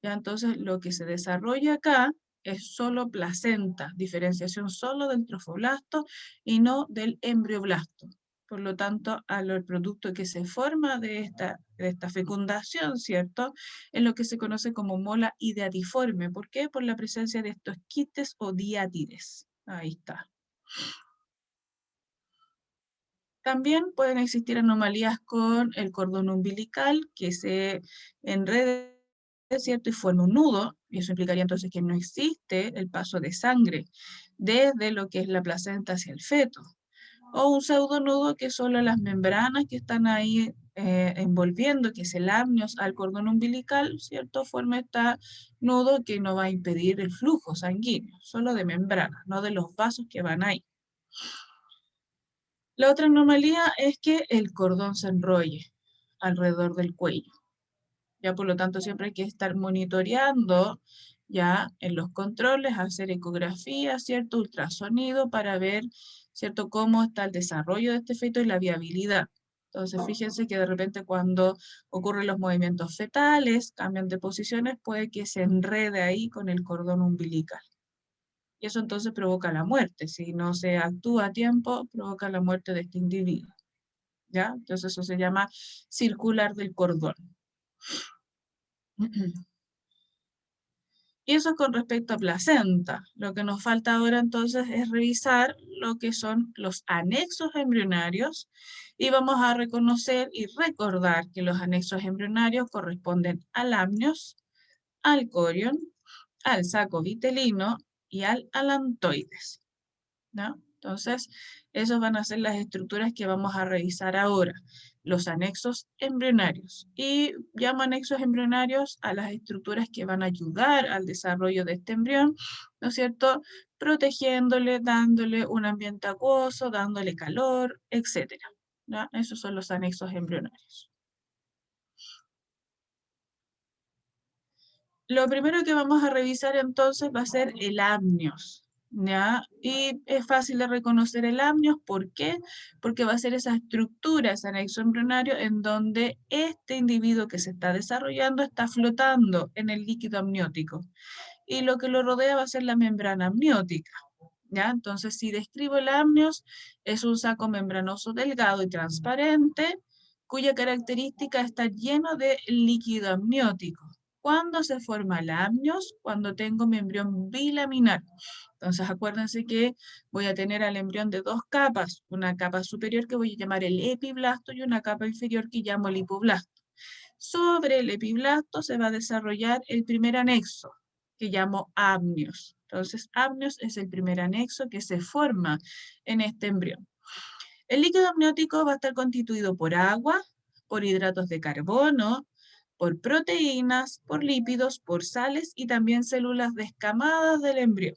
Ya, entonces lo que se desarrolla acá es solo placenta, diferenciación solo del trofoblasto y no del embrioblasto. Por lo tanto, el producto que se forma de esta fecundación, ¿cierto? Es lo que se conoce como mola ideatiforme. ¿Por qué? Por la presencia de estos quistes o diátides. Ahí está. También pueden existir anomalías con el cordón umbilical que se enreda, ¿cierto? Y forma un nudo, y eso implicaría entonces que no existe el paso de sangre desde lo que es la placenta hacia el feto. O un pseudonudo que solo las membranas que están ahí envolviendo, que es el amnios, al cordón umbilical, ¿cierto? Forma este nudo que no va a impedir el flujo sanguíneo, solo de membrana, no de los vasos que van ahí. La otra anomalía es que el cordón se enrolle alrededor del cuello. Ya por lo tanto siempre hay que estar monitoreando ya en los controles, hacer ecografía, ¿cierto? Ultrasonido para ver, ¿cierto? Cómo está el desarrollo de este feto y la viabilidad. Entonces fíjense que de repente cuando ocurren los movimientos fetales, cambian de posiciones, puede que se enrede ahí con el cordón umbilical. Y eso entonces provoca la muerte. Si no se actúa a tiempo, provoca la muerte de este individuo. ¿Ya? Entonces eso se llama circular del cordón. Y eso con respecto a placenta. Lo que nos falta ahora entonces es revisar lo que son los anexos embrionarios y vamos a reconocer y recordar que los anexos embrionarios corresponden al amnios, al corion, al saco vitelino y al alantoides, ¿no? Entonces, esos van a ser las estructuras que vamos a revisar ahora, los anexos embrionarios. Y llamo anexos embrionarios a las estructuras que van a ayudar al desarrollo de este embrión, ¿no es cierto? Protegiéndole, dándole un ambiente acuoso, dándole calor, etc. ¿Ya? Esos son los anexos embrionarios. Lo primero que vamos a revisar entonces va a ser el amnios, ¿ya? Y es fácil de reconocer el amnios, ¿por qué? Porque va a ser esa estructura, ese anexo embrionario, en donde este individuo que se está desarrollando está flotando en el líquido amniótico. Y lo que lo rodea va a ser la membrana amniótica, ¿ya? Entonces, si describo el amnios, es un saco membranoso delgado y transparente, cuya característica está lleno de líquido amniótico. ¿Cuándo se forma el amnios? Cuando tengo mi embrión bilaminar. Entonces acuérdense que voy a tener al embrión de dos capas, una capa superior que voy a llamar el epiblasto y una capa inferior que llamo el hipoblasto. Sobre el epiblasto se va a desarrollar el primer anexo, que llamo amnios. Entonces, amnios es el primer anexo que se forma en este embrión. El líquido amniótico va a estar constituido por agua, por hidratos de carbono, por proteínas, por lípidos, por sales y también células descamadas del embrión.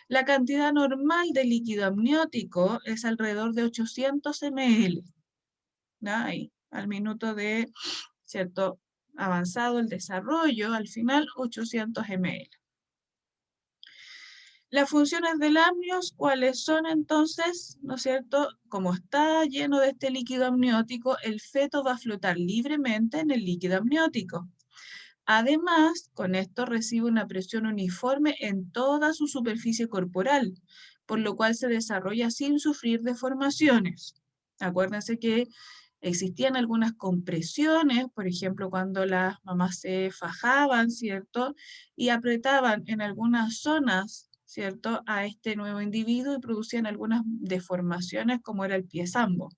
La cantidad normal de líquido amniótico es alrededor de 800 ml. Ahí, al minuto de, ¿cierto?, avanzado el desarrollo, al final 800 ml. Las funciones del amnios, ¿cuáles son entonces? ¿No es cierto? Como está lleno de este líquido amniótico, el feto va a flotar libremente en el líquido amniótico. Además, con esto recibe una presión uniforme en toda su superficie corporal, por lo cual se desarrolla sin sufrir deformaciones. Acuérdense que existían algunas compresiones, por ejemplo, cuando las mamás se fajaban, ¿cierto? Y apretaban en algunas zonas, ¿cierto? A este nuevo individuo y producían algunas deformaciones como era el pie zambo.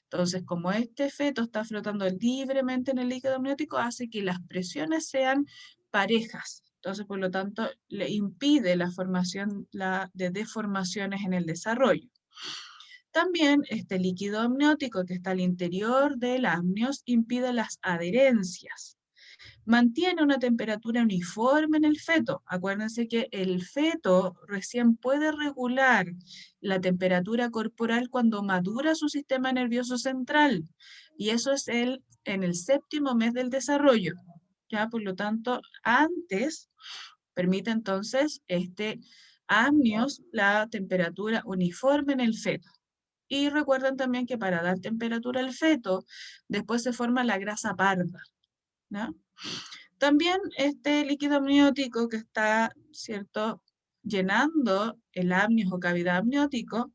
Entonces, como este feto está flotando libremente en el líquido amniótico, hace que las presiones sean parejas. Entonces, por lo tanto, le impide la formación de deformaciones en el desarrollo. También este líquido amniótico que está al interior del amnios impide las adherencias. Mantiene una temperatura uniforme en el feto. Acuérdense que el feto recién puede regular la temperatura corporal cuando madura su sistema nervioso central. Y eso es en el 7º mes del desarrollo. ¿Ya? Por lo tanto, antes permite entonces este amnios la temperatura uniforme en el feto. Y recuerden también que para dar temperatura al feto, después se forma la grasa parda, ¿no? También este líquido amniótico que está, ¿cierto?, llenando el amnios o cavidad amniótico,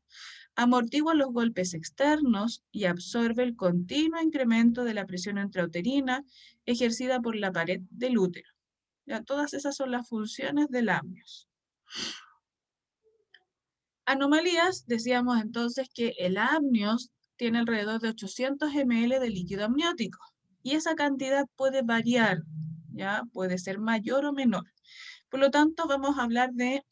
amortigua los golpes externos y absorbe el continuo incremento de la presión intrauterina ejercida por la pared del útero. Ya, todas esas son las funciones del amnios. Anomalías, decíamos entonces que el amnios tiene alrededor de 800 ml de líquido amniótico y esa cantidad puede variar, ¿ya? Puede ser mayor o menor. Por lo tanto, vamos a hablar de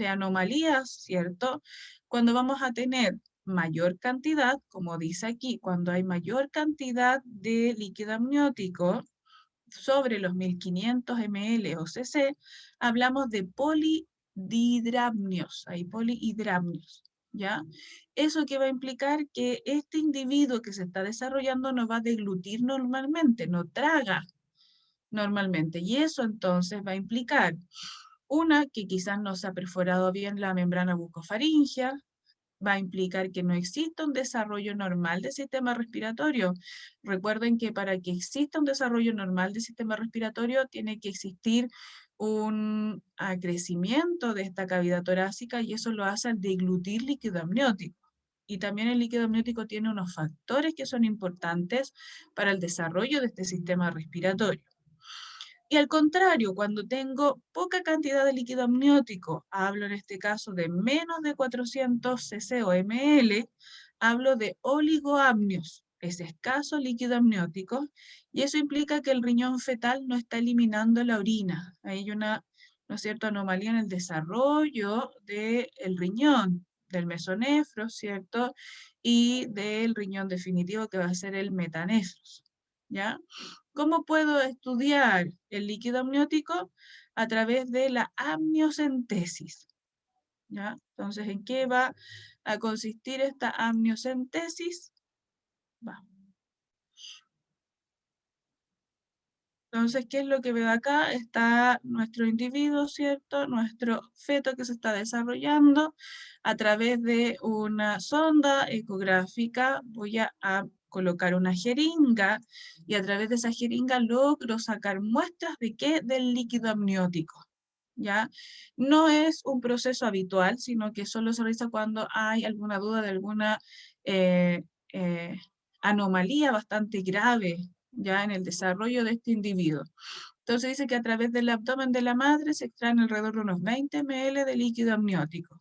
anomalías, ¿cierto? Cuando vamos a tener mayor cantidad, como dice aquí, cuando hay mayor cantidad de líquido amniótico sobre los 1500 ml o cc, hablamos de polihidramnios, hay polihidramnios, ¿ya? Eso que va a implicar que este individuo que se está desarrollando no va a deglutir normalmente, no traga normalmente, y eso entonces va a implicar una, que quizás no se ha perforado bien la membrana bucofaringea, va a implicar que no exista un desarrollo normal del sistema respiratorio. Recuerden que para que exista un desarrollo normal del sistema respiratorio tiene que existir un acrecimiento de esta cavidad torácica y eso lo hace al deglutir líquido amniótico. Y también el líquido amniótico tiene unos factores que son importantes para el desarrollo de este sistema respiratorio. Y al contrario, cuando tengo poca cantidad de líquido amniótico, hablo en este caso de menos de 400 cc o ml, hablo de oligoamnios, es escaso líquido amniótico, y eso implica que el riñón fetal no está eliminando la orina. Hay una, ¿no es cierto?, anomalía en el desarrollo del riñón, del mesonefro, ¿cierto?, y del riñón definitivo que va a ser el metanefros, ¿ya? ¿Cómo puedo estudiar el líquido amniótico? A través de la amniocentesis, ¿ya? Entonces, ¿en qué va a consistir esta amniocentesis? Va. Entonces, ¿qué es lo que veo acá? Está nuestro individuo, ¿cierto? Nuestro feto que se está desarrollando a través de una sonda ecográfica. Voy a colocar una jeringa y a través de esa jeringa logro sacar muestras de qué? Del líquido amniótico, ¿ya? No es un proceso habitual, sino que solo se realiza cuando hay alguna duda de alguna eh, eh, anomalía bastante grave ya en el desarrollo de este individuo. Entonces dice que a través del abdomen de la madre se extraen alrededor de unos 20 ml de líquido amniótico,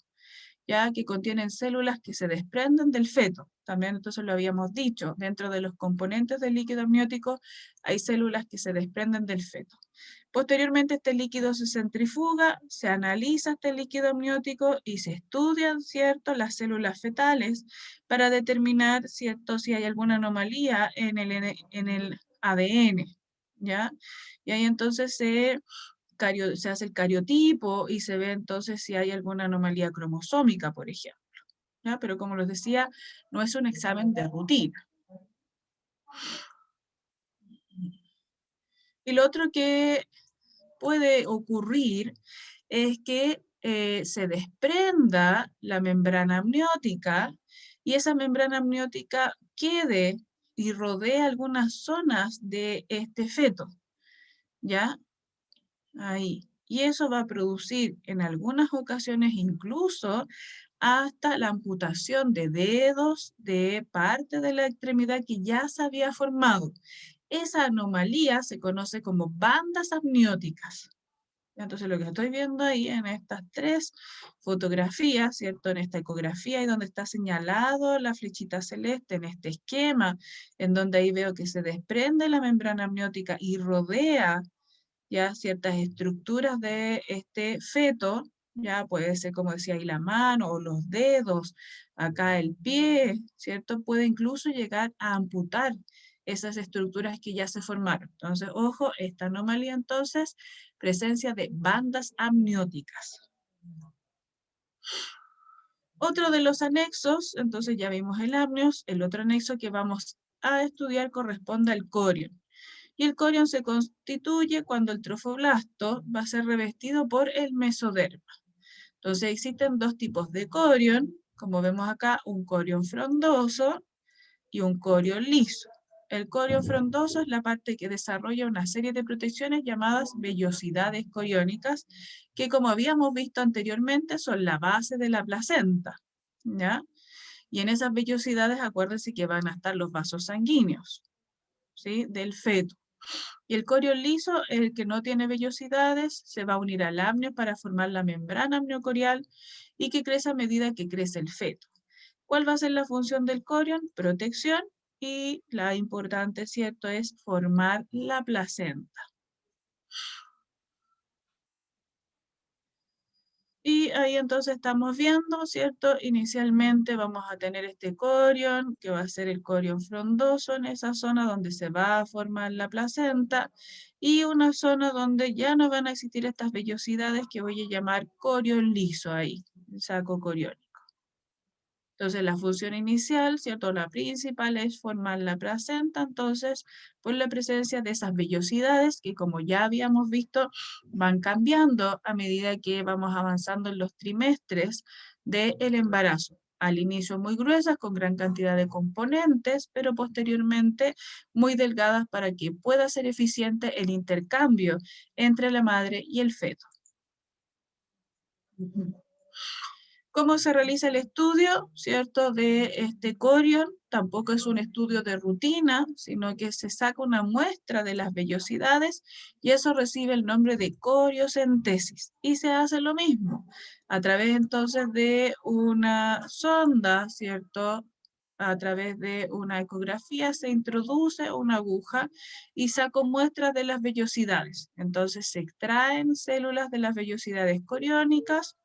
ya que contienen células que se desprenden del feto. También entonces lo habíamos dicho, dentro de los componentes del líquido amniótico hay células que se desprenden del feto. Posteriormente este líquido se centrifuga, se analiza este líquido amniótico y se estudian, ¿cierto?, las células fetales para determinar, ¿cierto?, si hay alguna anomalía en el ADN, ¿ya? Y ahí entonces se hace el cariotipo y se ve entonces si hay alguna anomalía cromosómica, por ejemplo, ¿ya? Pero como les decía, no es un examen de rutina. Y lo otro que puede ocurrir es que se desprenda la membrana amniótica y esa membrana amniótica quede y rodee algunas zonas de este feto, ¿ya? Ahí. Y eso va a producir en algunas ocasiones incluso hasta la amputación de dedos de parte de la extremidad que ya se había formado. Esa anomalía se conoce como bandas amnióticas. Entonces lo que estoy viendo ahí en estas tres fotografías, ¿cierto? En esta ecografía y donde está señalado la flechita celeste, en este esquema, en donde ahí veo que se desprende la membrana amniótica y rodea ya ciertas estructuras de este feto, ya puede ser como decía ahí la mano o los dedos, acá el pie, ¿cierto? Puede incluso llegar a amputar esas estructuras que ya se formaron. Entonces, ojo, esta anomalía entonces, presencia de bandas amnióticas. Otro de los anexos, entonces ya vimos el amnios, el otro anexo que vamos a estudiar corresponde al corion. Y el corion se constituye cuando el trofoblasto va a ser revestido por el mesoderma. Entonces existen dos tipos de corion, como vemos acá, un corion frondoso y un corion liso. El corion frondoso es la parte que desarrolla una serie de protecciones llamadas vellosidades coriónicas, que como habíamos visto anteriormente son la base de la placenta, ¿ya? Y en esas vellosidades acuérdense que van a estar los vasos sanguíneos, ¿sí?, del feto. Y el corion liso, el que no tiene vellosidades, se va a unir al amnio para formar la membrana amniocorial y que crece a medida que crece el feto. ¿Cuál va a ser la función del corion? Protección, y la importante, ¿cierto?, es formar la placenta. Y ahí entonces estamos viendo, ¿cierto? Inicialmente vamos a tener este corion, que va a ser el corion frondoso en esa zona donde se va a formar la placenta, y una zona donde ya no van a existir estas vellosidades que voy a llamar corion liso ahí, el saco coriónico. Entonces la función inicial, ¿cierto? La principal es formar la placenta, entonces por la presencia de esas vellosidades que como ya habíamos visto van cambiando a medida que vamos avanzando en los trimestres del embarazo. Al inicio muy gruesas con gran cantidad de componentes, pero posteriormente muy delgadas para que pueda ser eficiente el intercambio entre la madre y el feto. ¿Cómo se realiza el estudio, cierto, de este corion? Tampoco es un estudio de rutina, sino que se saca una muestra de las vellosidades y eso recibe el nombre de coriocentesis. Y se hace lo mismo, a través entonces de una sonda, ¿cierto? A través de una ecografía se introduce una aguja y saco muestras de las vellosidades. Entonces se extraen células de las vellosidades coriónicas.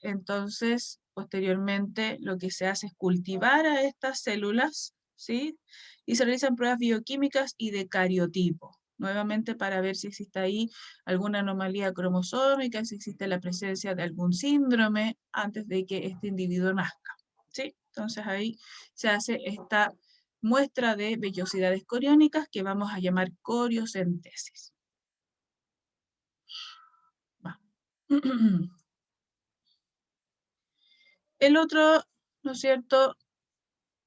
Entonces, posteriormente, lo que se hace es cultivar a estas células, ¿sí? Y se realizan pruebas bioquímicas y de cariotipo, nuevamente para ver si existe ahí alguna anomalía cromosómica, si existe la presencia de algún síndrome antes de que este individuo nazca, ¿sí? Entonces ahí se hace esta muestra de vellosidades coriónicas que vamos a llamar coriocentesis. Va. El otro, ¿no es cierto?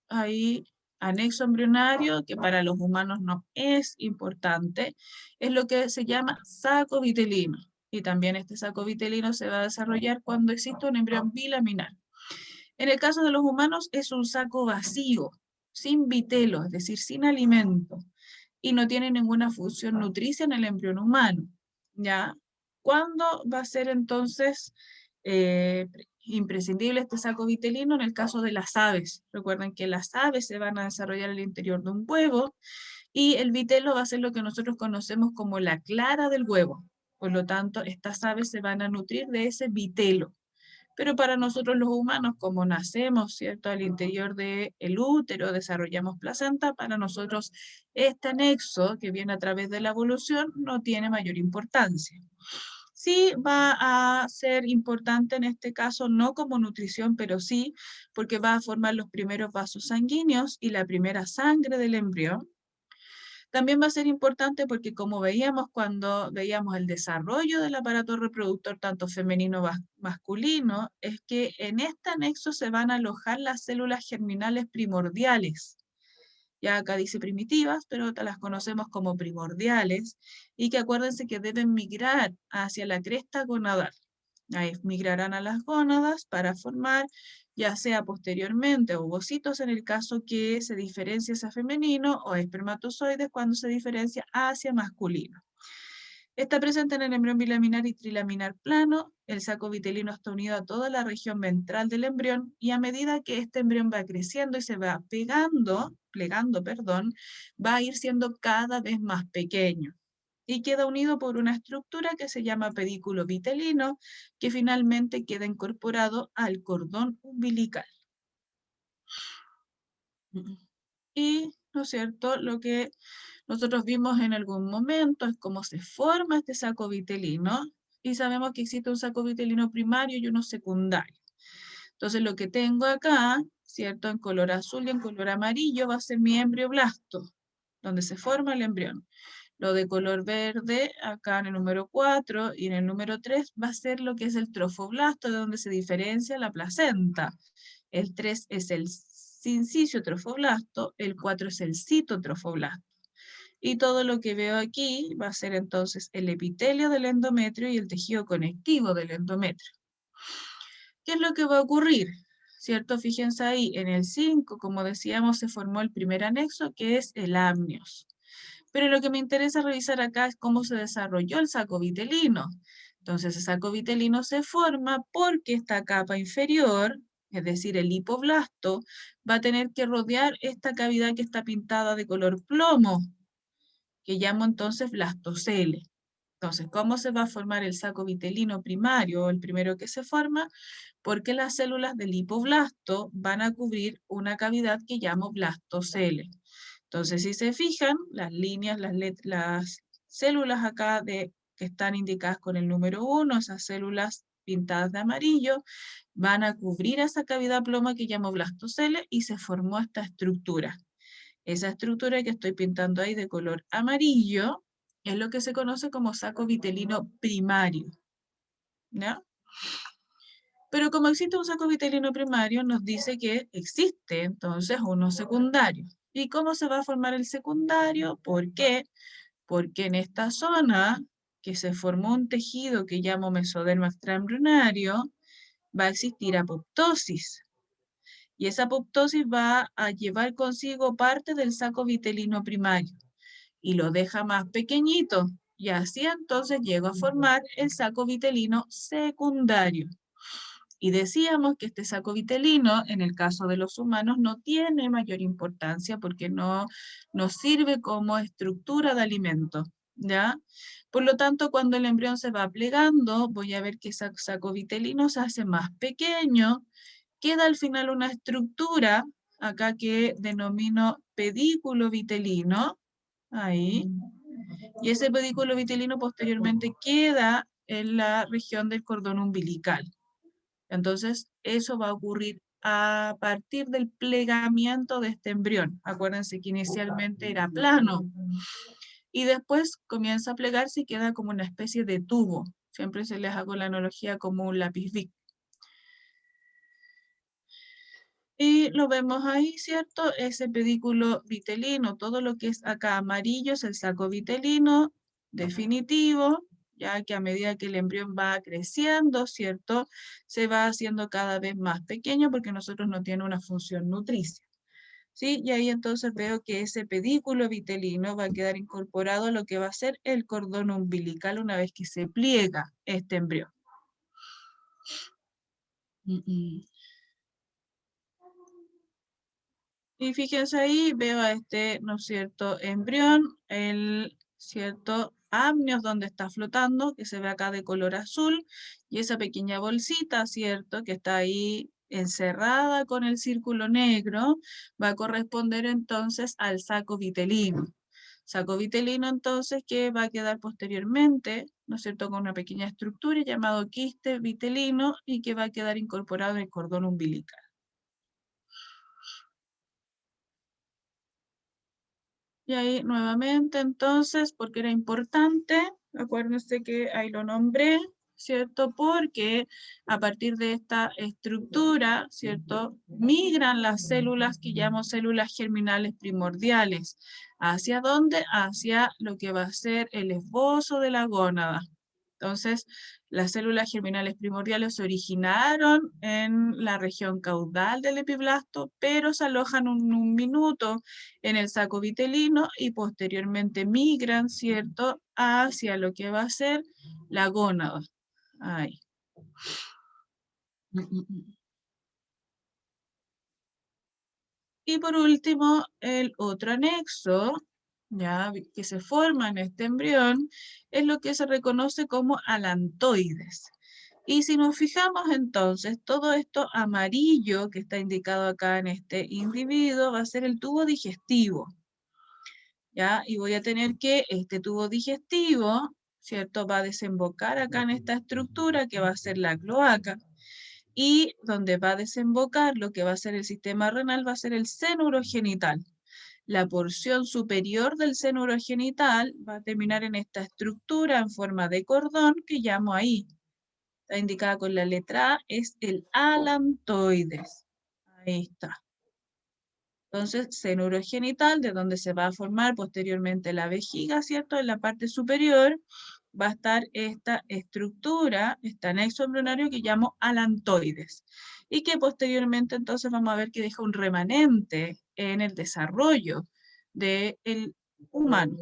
Ahí, anexo embrionario, que para los humanos no es importante, es lo que se llama saco vitelino. Y también este saco vitelino se va a desarrollar cuando existe un embrión bilaminar. En el caso de los humanos es un saco vacío, sin vitelo, es decir, sin alimento, y no tiene ninguna función nutricia en el embrión humano. ¿Ya? ¿Cuándo va a ser entonces eh, imprescindible este saco vitelino? En el caso de las aves. Recuerden que las aves se van a desarrollar en el interior de un huevo y el vitelo va a ser lo que nosotros conocemos como la clara del huevo. Por lo tanto, estas aves se van a nutrir de ese vitelo. Pero para nosotros los humanos, como nacemos, ¿cierto? Al interior del útero, desarrollamos placenta, para nosotros este anexo que viene a través de la evolución no tiene mayor importancia. Sí va a ser importante en este caso, no como nutrición, pero sí porque va a formar los primeros vasos sanguíneos y la primera sangre del embrión. También va a ser importante porque como veíamos cuando veíamos el desarrollo del aparato reproductor, tanto femenino masculino, es que en este anexo se van a alojar las células germinales primordiales. Ya acá dice primitivas, pero las conocemos como primordiales, y que acuérdense que deben migrar hacia la cresta gonadal. Ahí migrarán a las gónadas para formar, ya sea posteriormente, ovocitos en el caso que se diferencia hacia femenino, o espermatozoides cuando se diferencia hacia masculino. Está presente en el embrión bilaminar y trilaminar plano. El saco vitelino está unido a toda la región ventral del embrión y a medida que este embrión va creciendo y se va plegando, va a ir siendo cada vez más pequeño y queda unido por una estructura que se llama pedículo vitelino, que finalmente queda incorporado al cordón umbilical. Y, ¿no es cierto?, lo que nosotros vimos en algún momento es cómo se forma este saco vitelino, y sabemos que existe un saco vitelino primario y uno secundario. Entonces lo que tengo acá, ¿cierto?, en color azul y en color amarillo va a ser mi embrioblasto, donde se forma el embrión. Lo de color verde, acá en el número 4 y en el número 3, va a ser lo que es el trofoblasto, de donde se diferencia la placenta. El 3 es el sincicio trofoblasto, el 4 es el citotrofoblasto. Y todo lo que veo aquí va a ser entonces el epitelio del endometrio y el tejido conectivo del endometrio. ¿Qué es lo que va a ocurrir? ¿Cierto? Fíjense ahí, en el 5, como decíamos, se formó el primer anexo, que es el amnios. Pero lo que me interesa revisar acá es cómo se desarrolló el saco vitelino. Entonces, el saco vitelino se forma porque esta capa inferior, es decir, el hipoblasto, va a tener que rodear esta cavidad que está pintada de color plomo, que llamo entonces blastocele. Entonces, ¿cómo se va a formar el saco vitelino primario, el primero que se forma? Porque las células del hipoblasto van a cubrir una cavidad que llamo blastocele. Entonces, si se fijan, las líneas, las células acá que están indicadas con el número 1, esas células pintadas de amarillo, van a cubrir esa cavidad ploma que llamo blastocele y se formó esta estructura. Esa estructura que estoy pintando ahí de color amarillo es lo que se conoce como saco vitelino primario, ¿ya? Pero como existe un saco vitelino primario, nos dice que existe entonces uno secundario. ¿Y cómo se va a formar el secundario? ¿Por qué? Porque en esta zona que se formó un tejido que llamo mesodermo extraembrionario, va a existir apoptosis. Y esa apoptosis va a llevar consigo parte del saco vitelino primario y lo deja más pequeñito. Y así entonces llega a formar el saco vitelino secundario. Y decíamos que este saco vitelino, en el caso de los humanos, no tiene mayor importancia porque no nos sirve como estructura de alimento, ¿ya? Por lo tanto, cuando el embrión se va plegando, voy a ver que ese saco vitelino se hace más pequeño, queda al final una estructura, acá que denomino pedículo vitelino, ahí, y ese pedículo vitelino posteriormente queda en la región del cordón umbilical. Entonces, eso va a ocurrir a partir del plegamiento de este embrión. Acuérdense que inicialmente era plano y después comienza a plegarse y queda como una especie de tubo. Siempre se les hago la analogía como un lápiz Bic. Y lo vemos ahí, ¿cierto? Ese pedículo vitelino, todo lo que es acá amarillo es el saco vitelino definitivo, ya que a medida que el embrión va creciendo, ¿cierto? Se va haciendo cada vez más pequeño porque nosotros no tiene una función nutricia. ¿Sí? Y ahí entonces veo que ese pedículo vitelino va a quedar incorporado a lo que va a ser el cordón umbilical una vez que se pliega este embrión. Y fíjense ahí, veo a este, ¿no es cierto?, embrión, el, ¿cierto?, amnios donde está flotando, que se ve acá de color azul, y esa pequeña bolsita, ¿cierto?, que está ahí encerrada con el círculo negro, va a corresponder entonces al saco vitelino. Saco vitelino entonces que va a quedar posteriormente, ¿no es cierto?, con una pequeña estructura llamado quiste vitelino y que va a quedar incorporado en el cordón umbilical. Y ahí nuevamente entonces, porque era importante, acuérdense que ahí lo nombré, ¿cierto? Porque a partir de esta estructura, ¿cierto? Migran las células que llamo células germinales primordiales. ¿Hacia dónde? Hacia lo que va a ser el esbozo de la gónada. Entonces, las células germinales primordiales se originaron en la región caudal del epiblasto, pero se alojan un minuto en el saco vitelino y posteriormente migran, ¿cierto?, hacia lo que va a ser la gónada. Ahí. Y por último, el otro anexo, ya que se forma en este embrión, es lo que se reconoce como alantoides. Y si nos fijamos entonces, todo esto amarillo que está indicado acá en este individuo va a ser el tubo digestivo. ¿Ya? Y voy a tener que este tubo digestivo, ¿cierto? Va a desembocar acá en esta estructura que va a ser la cloaca. Y donde va a desembocar lo que va a ser el sistema renal va a ser el seno urogenital. La porción superior del seno urogenital va a terminar en esta estructura en forma de cordón que llamo ahí. Está indicada con la letra A, es el alantoides. Ahí está. Entonces, seno urogenital, de donde se va a formar posteriormente la vejiga, ¿cierto? En la parte superior va a estar esta estructura, este anexo embrionario que llamo alantoides. Y que posteriormente entonces vamos a ver que deja un remanente en el desarrollo del humano.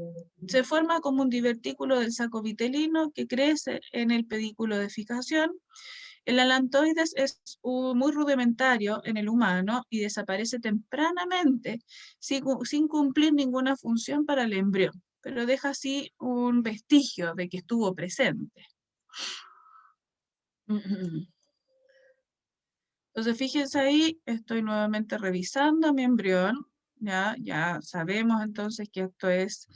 Se forma como un divertículo del saco vitelino que crece en el pedículo de fijación. El alantoides es muy rudimentario en el humano y desaparece tempranamente sin cumplir ninguna función para el embrión. pero deja así un vestigio de que estuvo presente. Entonces, fíjense ahí, estoy nuevamente revisando mi embrión, ya sabemos entonces que esto es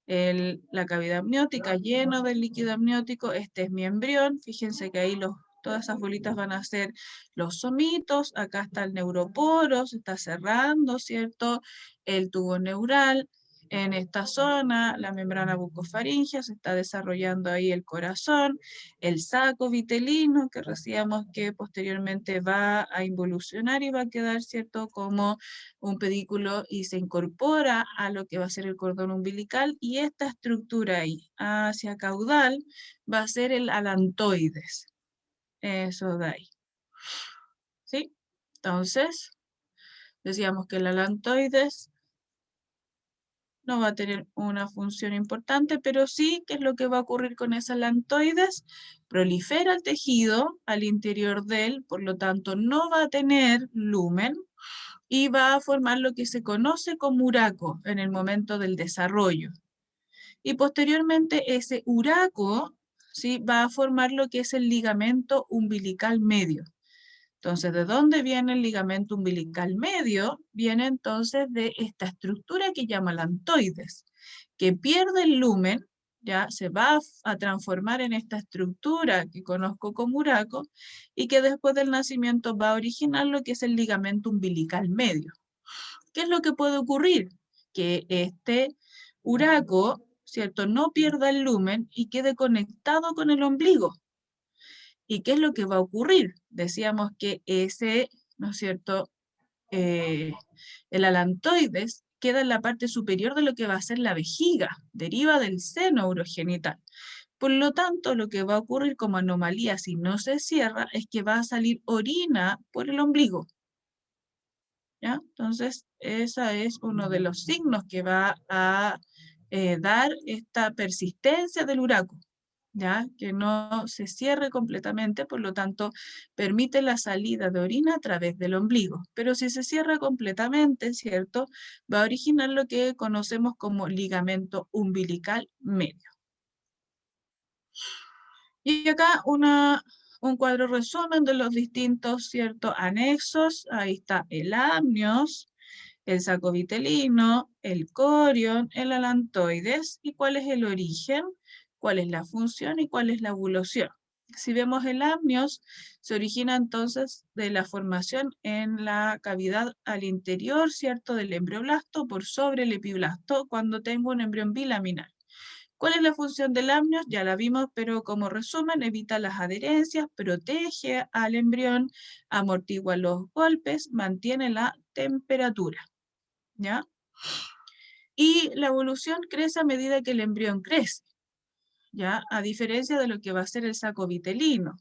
la cavidad amniótica lleno de líquido amniótico, este es mi embrión, fíjense que ahí todas esas bolitas van a ser los somitos, acá está el neuroporo, se está cerrando, ¿cierto? El tubo neural, en esta zona, la membrana bucofaringea, se está desarrollando ahí el corazón, el saco vitelino, que decíamos que posteriormente va a involucionar y va a quedar, ¿cierto?, como un pedículo y se incorpora a lo que va a ser el cordón umbilical, y esta estructura ahí, hacia caudal, va a ser el alantoides. Eso de ahí. ¿Sí? Entonces, decíamos que el alantoides no va a tener una función importante, pero sí, ¿qué es lo que va a ocurrir con ese alantoides? Prolifera el tejido al interior de él, por lo tanto no va a tener lumen y va a formar lo que se conoce como uraco en el momento del desarrollo. Y posteriormente ese uraco, ¿sí?, va a formar lo que es el ligamento umbilical medio. Entonces, ¿de dónde viene el ligamento umbilical medio? Viene entonces de esta estructura que llama alantoides, que pierde el lumen, ya se va a transformar en esta estructura que conozco como uraco, y que después del nacimiento va a originar lo que es el ligamento umbilical medio. ¿Qué es lo que puede ocurrir? Que este uraco, ¿cierto?, no pierda el lumen y quede conectado con el ombligo. ¿Y qué es lo que va a ocurrir? Decíamos que ese, ¿no es cierto?, el alantoides queda en la parte superior de lo que va a ser la vejiga, deriva del seno urogenital. Por lo tanto, lo que va a ocurrir como anomalía si no se cierra es que va a salir orina por el ombligo. ¿Ya? Entonces, ese es uno de los signos que va a dar esta persistencia del uraco, ¿ya? Que no se cierre completamente, por lo tanto, permite la salida de orina a través del ombligo. Pero si se cierra completamente, ¿cierto?, va a originar lo que conocemos como ligamento umbilical medio. Y acá un cuadro resumen de los distintos, ¿cierto?, anexos. Ahí está el amnios, el saco vitelino, el corion, el alantoides, y cuál es el origen, cuál es la función y cuál es la evolución. Si vemos el amnios, se origina entonces de la formación en la cavidad al interior, ¿cierto?, del embrioblasto por sobre el epiblasto cuando tengo un embrión bilaminar. ¿Cuál es la función del amnios? Ya la vimos, pero como resumen, evita las adherencias, protege al embrión, amortigua los golpes, mantiene la temperatura. ¿Ya? Y la evolución crece a medida que el embrión crece, ¿ya? A diferencia de lo que va a ser el saco vitelino,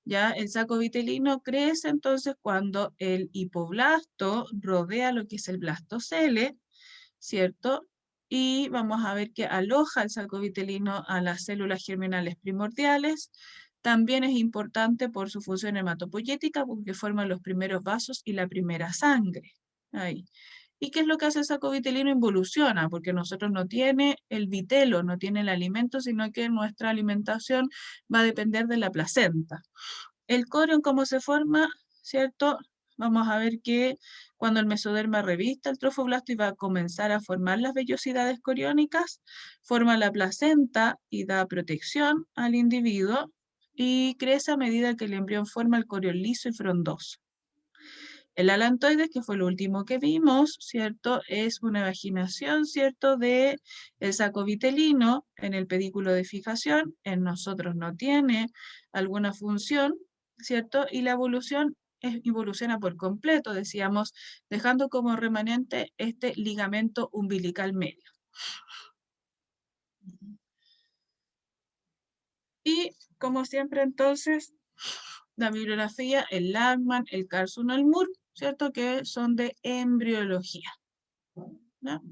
¿ya? El saco vitelino crece entonces cuando el hipoblasto rodea lo que es el blastocele, ¿cierto? Y vamos a ver que aloja el saco vitelino a las células germinales primordiales. También es importante por su función hematopoyética porque forma los primeros vasos y la primera sangre. Ahí. ¿Y qué es lo que hace el saco vitelino? Involuciona, porque nosotros no tiene el vitelo, no tiene el alimento, sino que nuestra alimentación va a depender de la placenta. El corion, ¿cómo se forma? ¿Cierto? Vamos a ver que cuando el mesoderma revista el trofoblasto y va a comenzar a formar las vellosidades coriónicas, forma la placenta y da protección al individuo y crece a medida que el embrión forma el corion liso y frondoso. El alantoides, que fue lo último que vimos, ¿cierto? Es una vaginación, ¿cierto?, de el saco vitelino en el pedículo de fijación. En nosotros no tiene alguna función, ¿cierto? Y la evolución evoluciona por completo, decíamos, dejando como remanente este ligamento umbilical medio. Y como siempre entonces, la bibliografía, el Lagman, el Carlson, el Moore, ¿cierto?, que son de embriología. ¿No?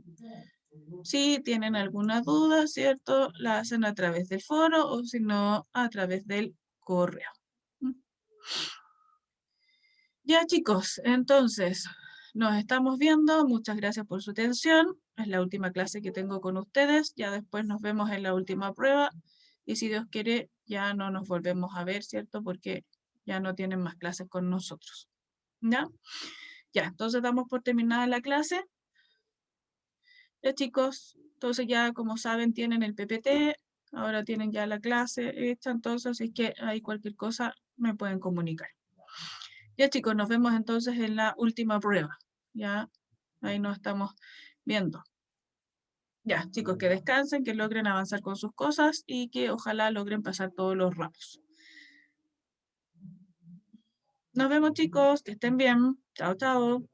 Si tienen alguna duda, ¿cierto?, la hacen a través del foro o si no, a través del correo. Ya chicos, entonces nos estamos viendo. Muchas gracias por su atención. es la última clase que tengo con ustedes. Ya después nos vemos en la última prueba. Y si Dios quiere, ya no nos volvemos a ver, ¿cierto? Porque ya no tienen más clases con nosotros. ¿Ya? Ya, entonces damos por terminada la clase. Ya, chicos, entonces ya como saben tienen el PPT, ahora tienen ya la clase hecha, entonces si es que hay cualquier cosa me pueden comunicar. Ya, chicos, nos vemos entonces en la última prueba. Ya, ahí nos estamos viendo. Ya, chicos, que descansen, que logren avanzar con sus cosas y que ojalá logren pasar todos los ramos. Nos vemos, chicos, que estén bien. Chao, chao.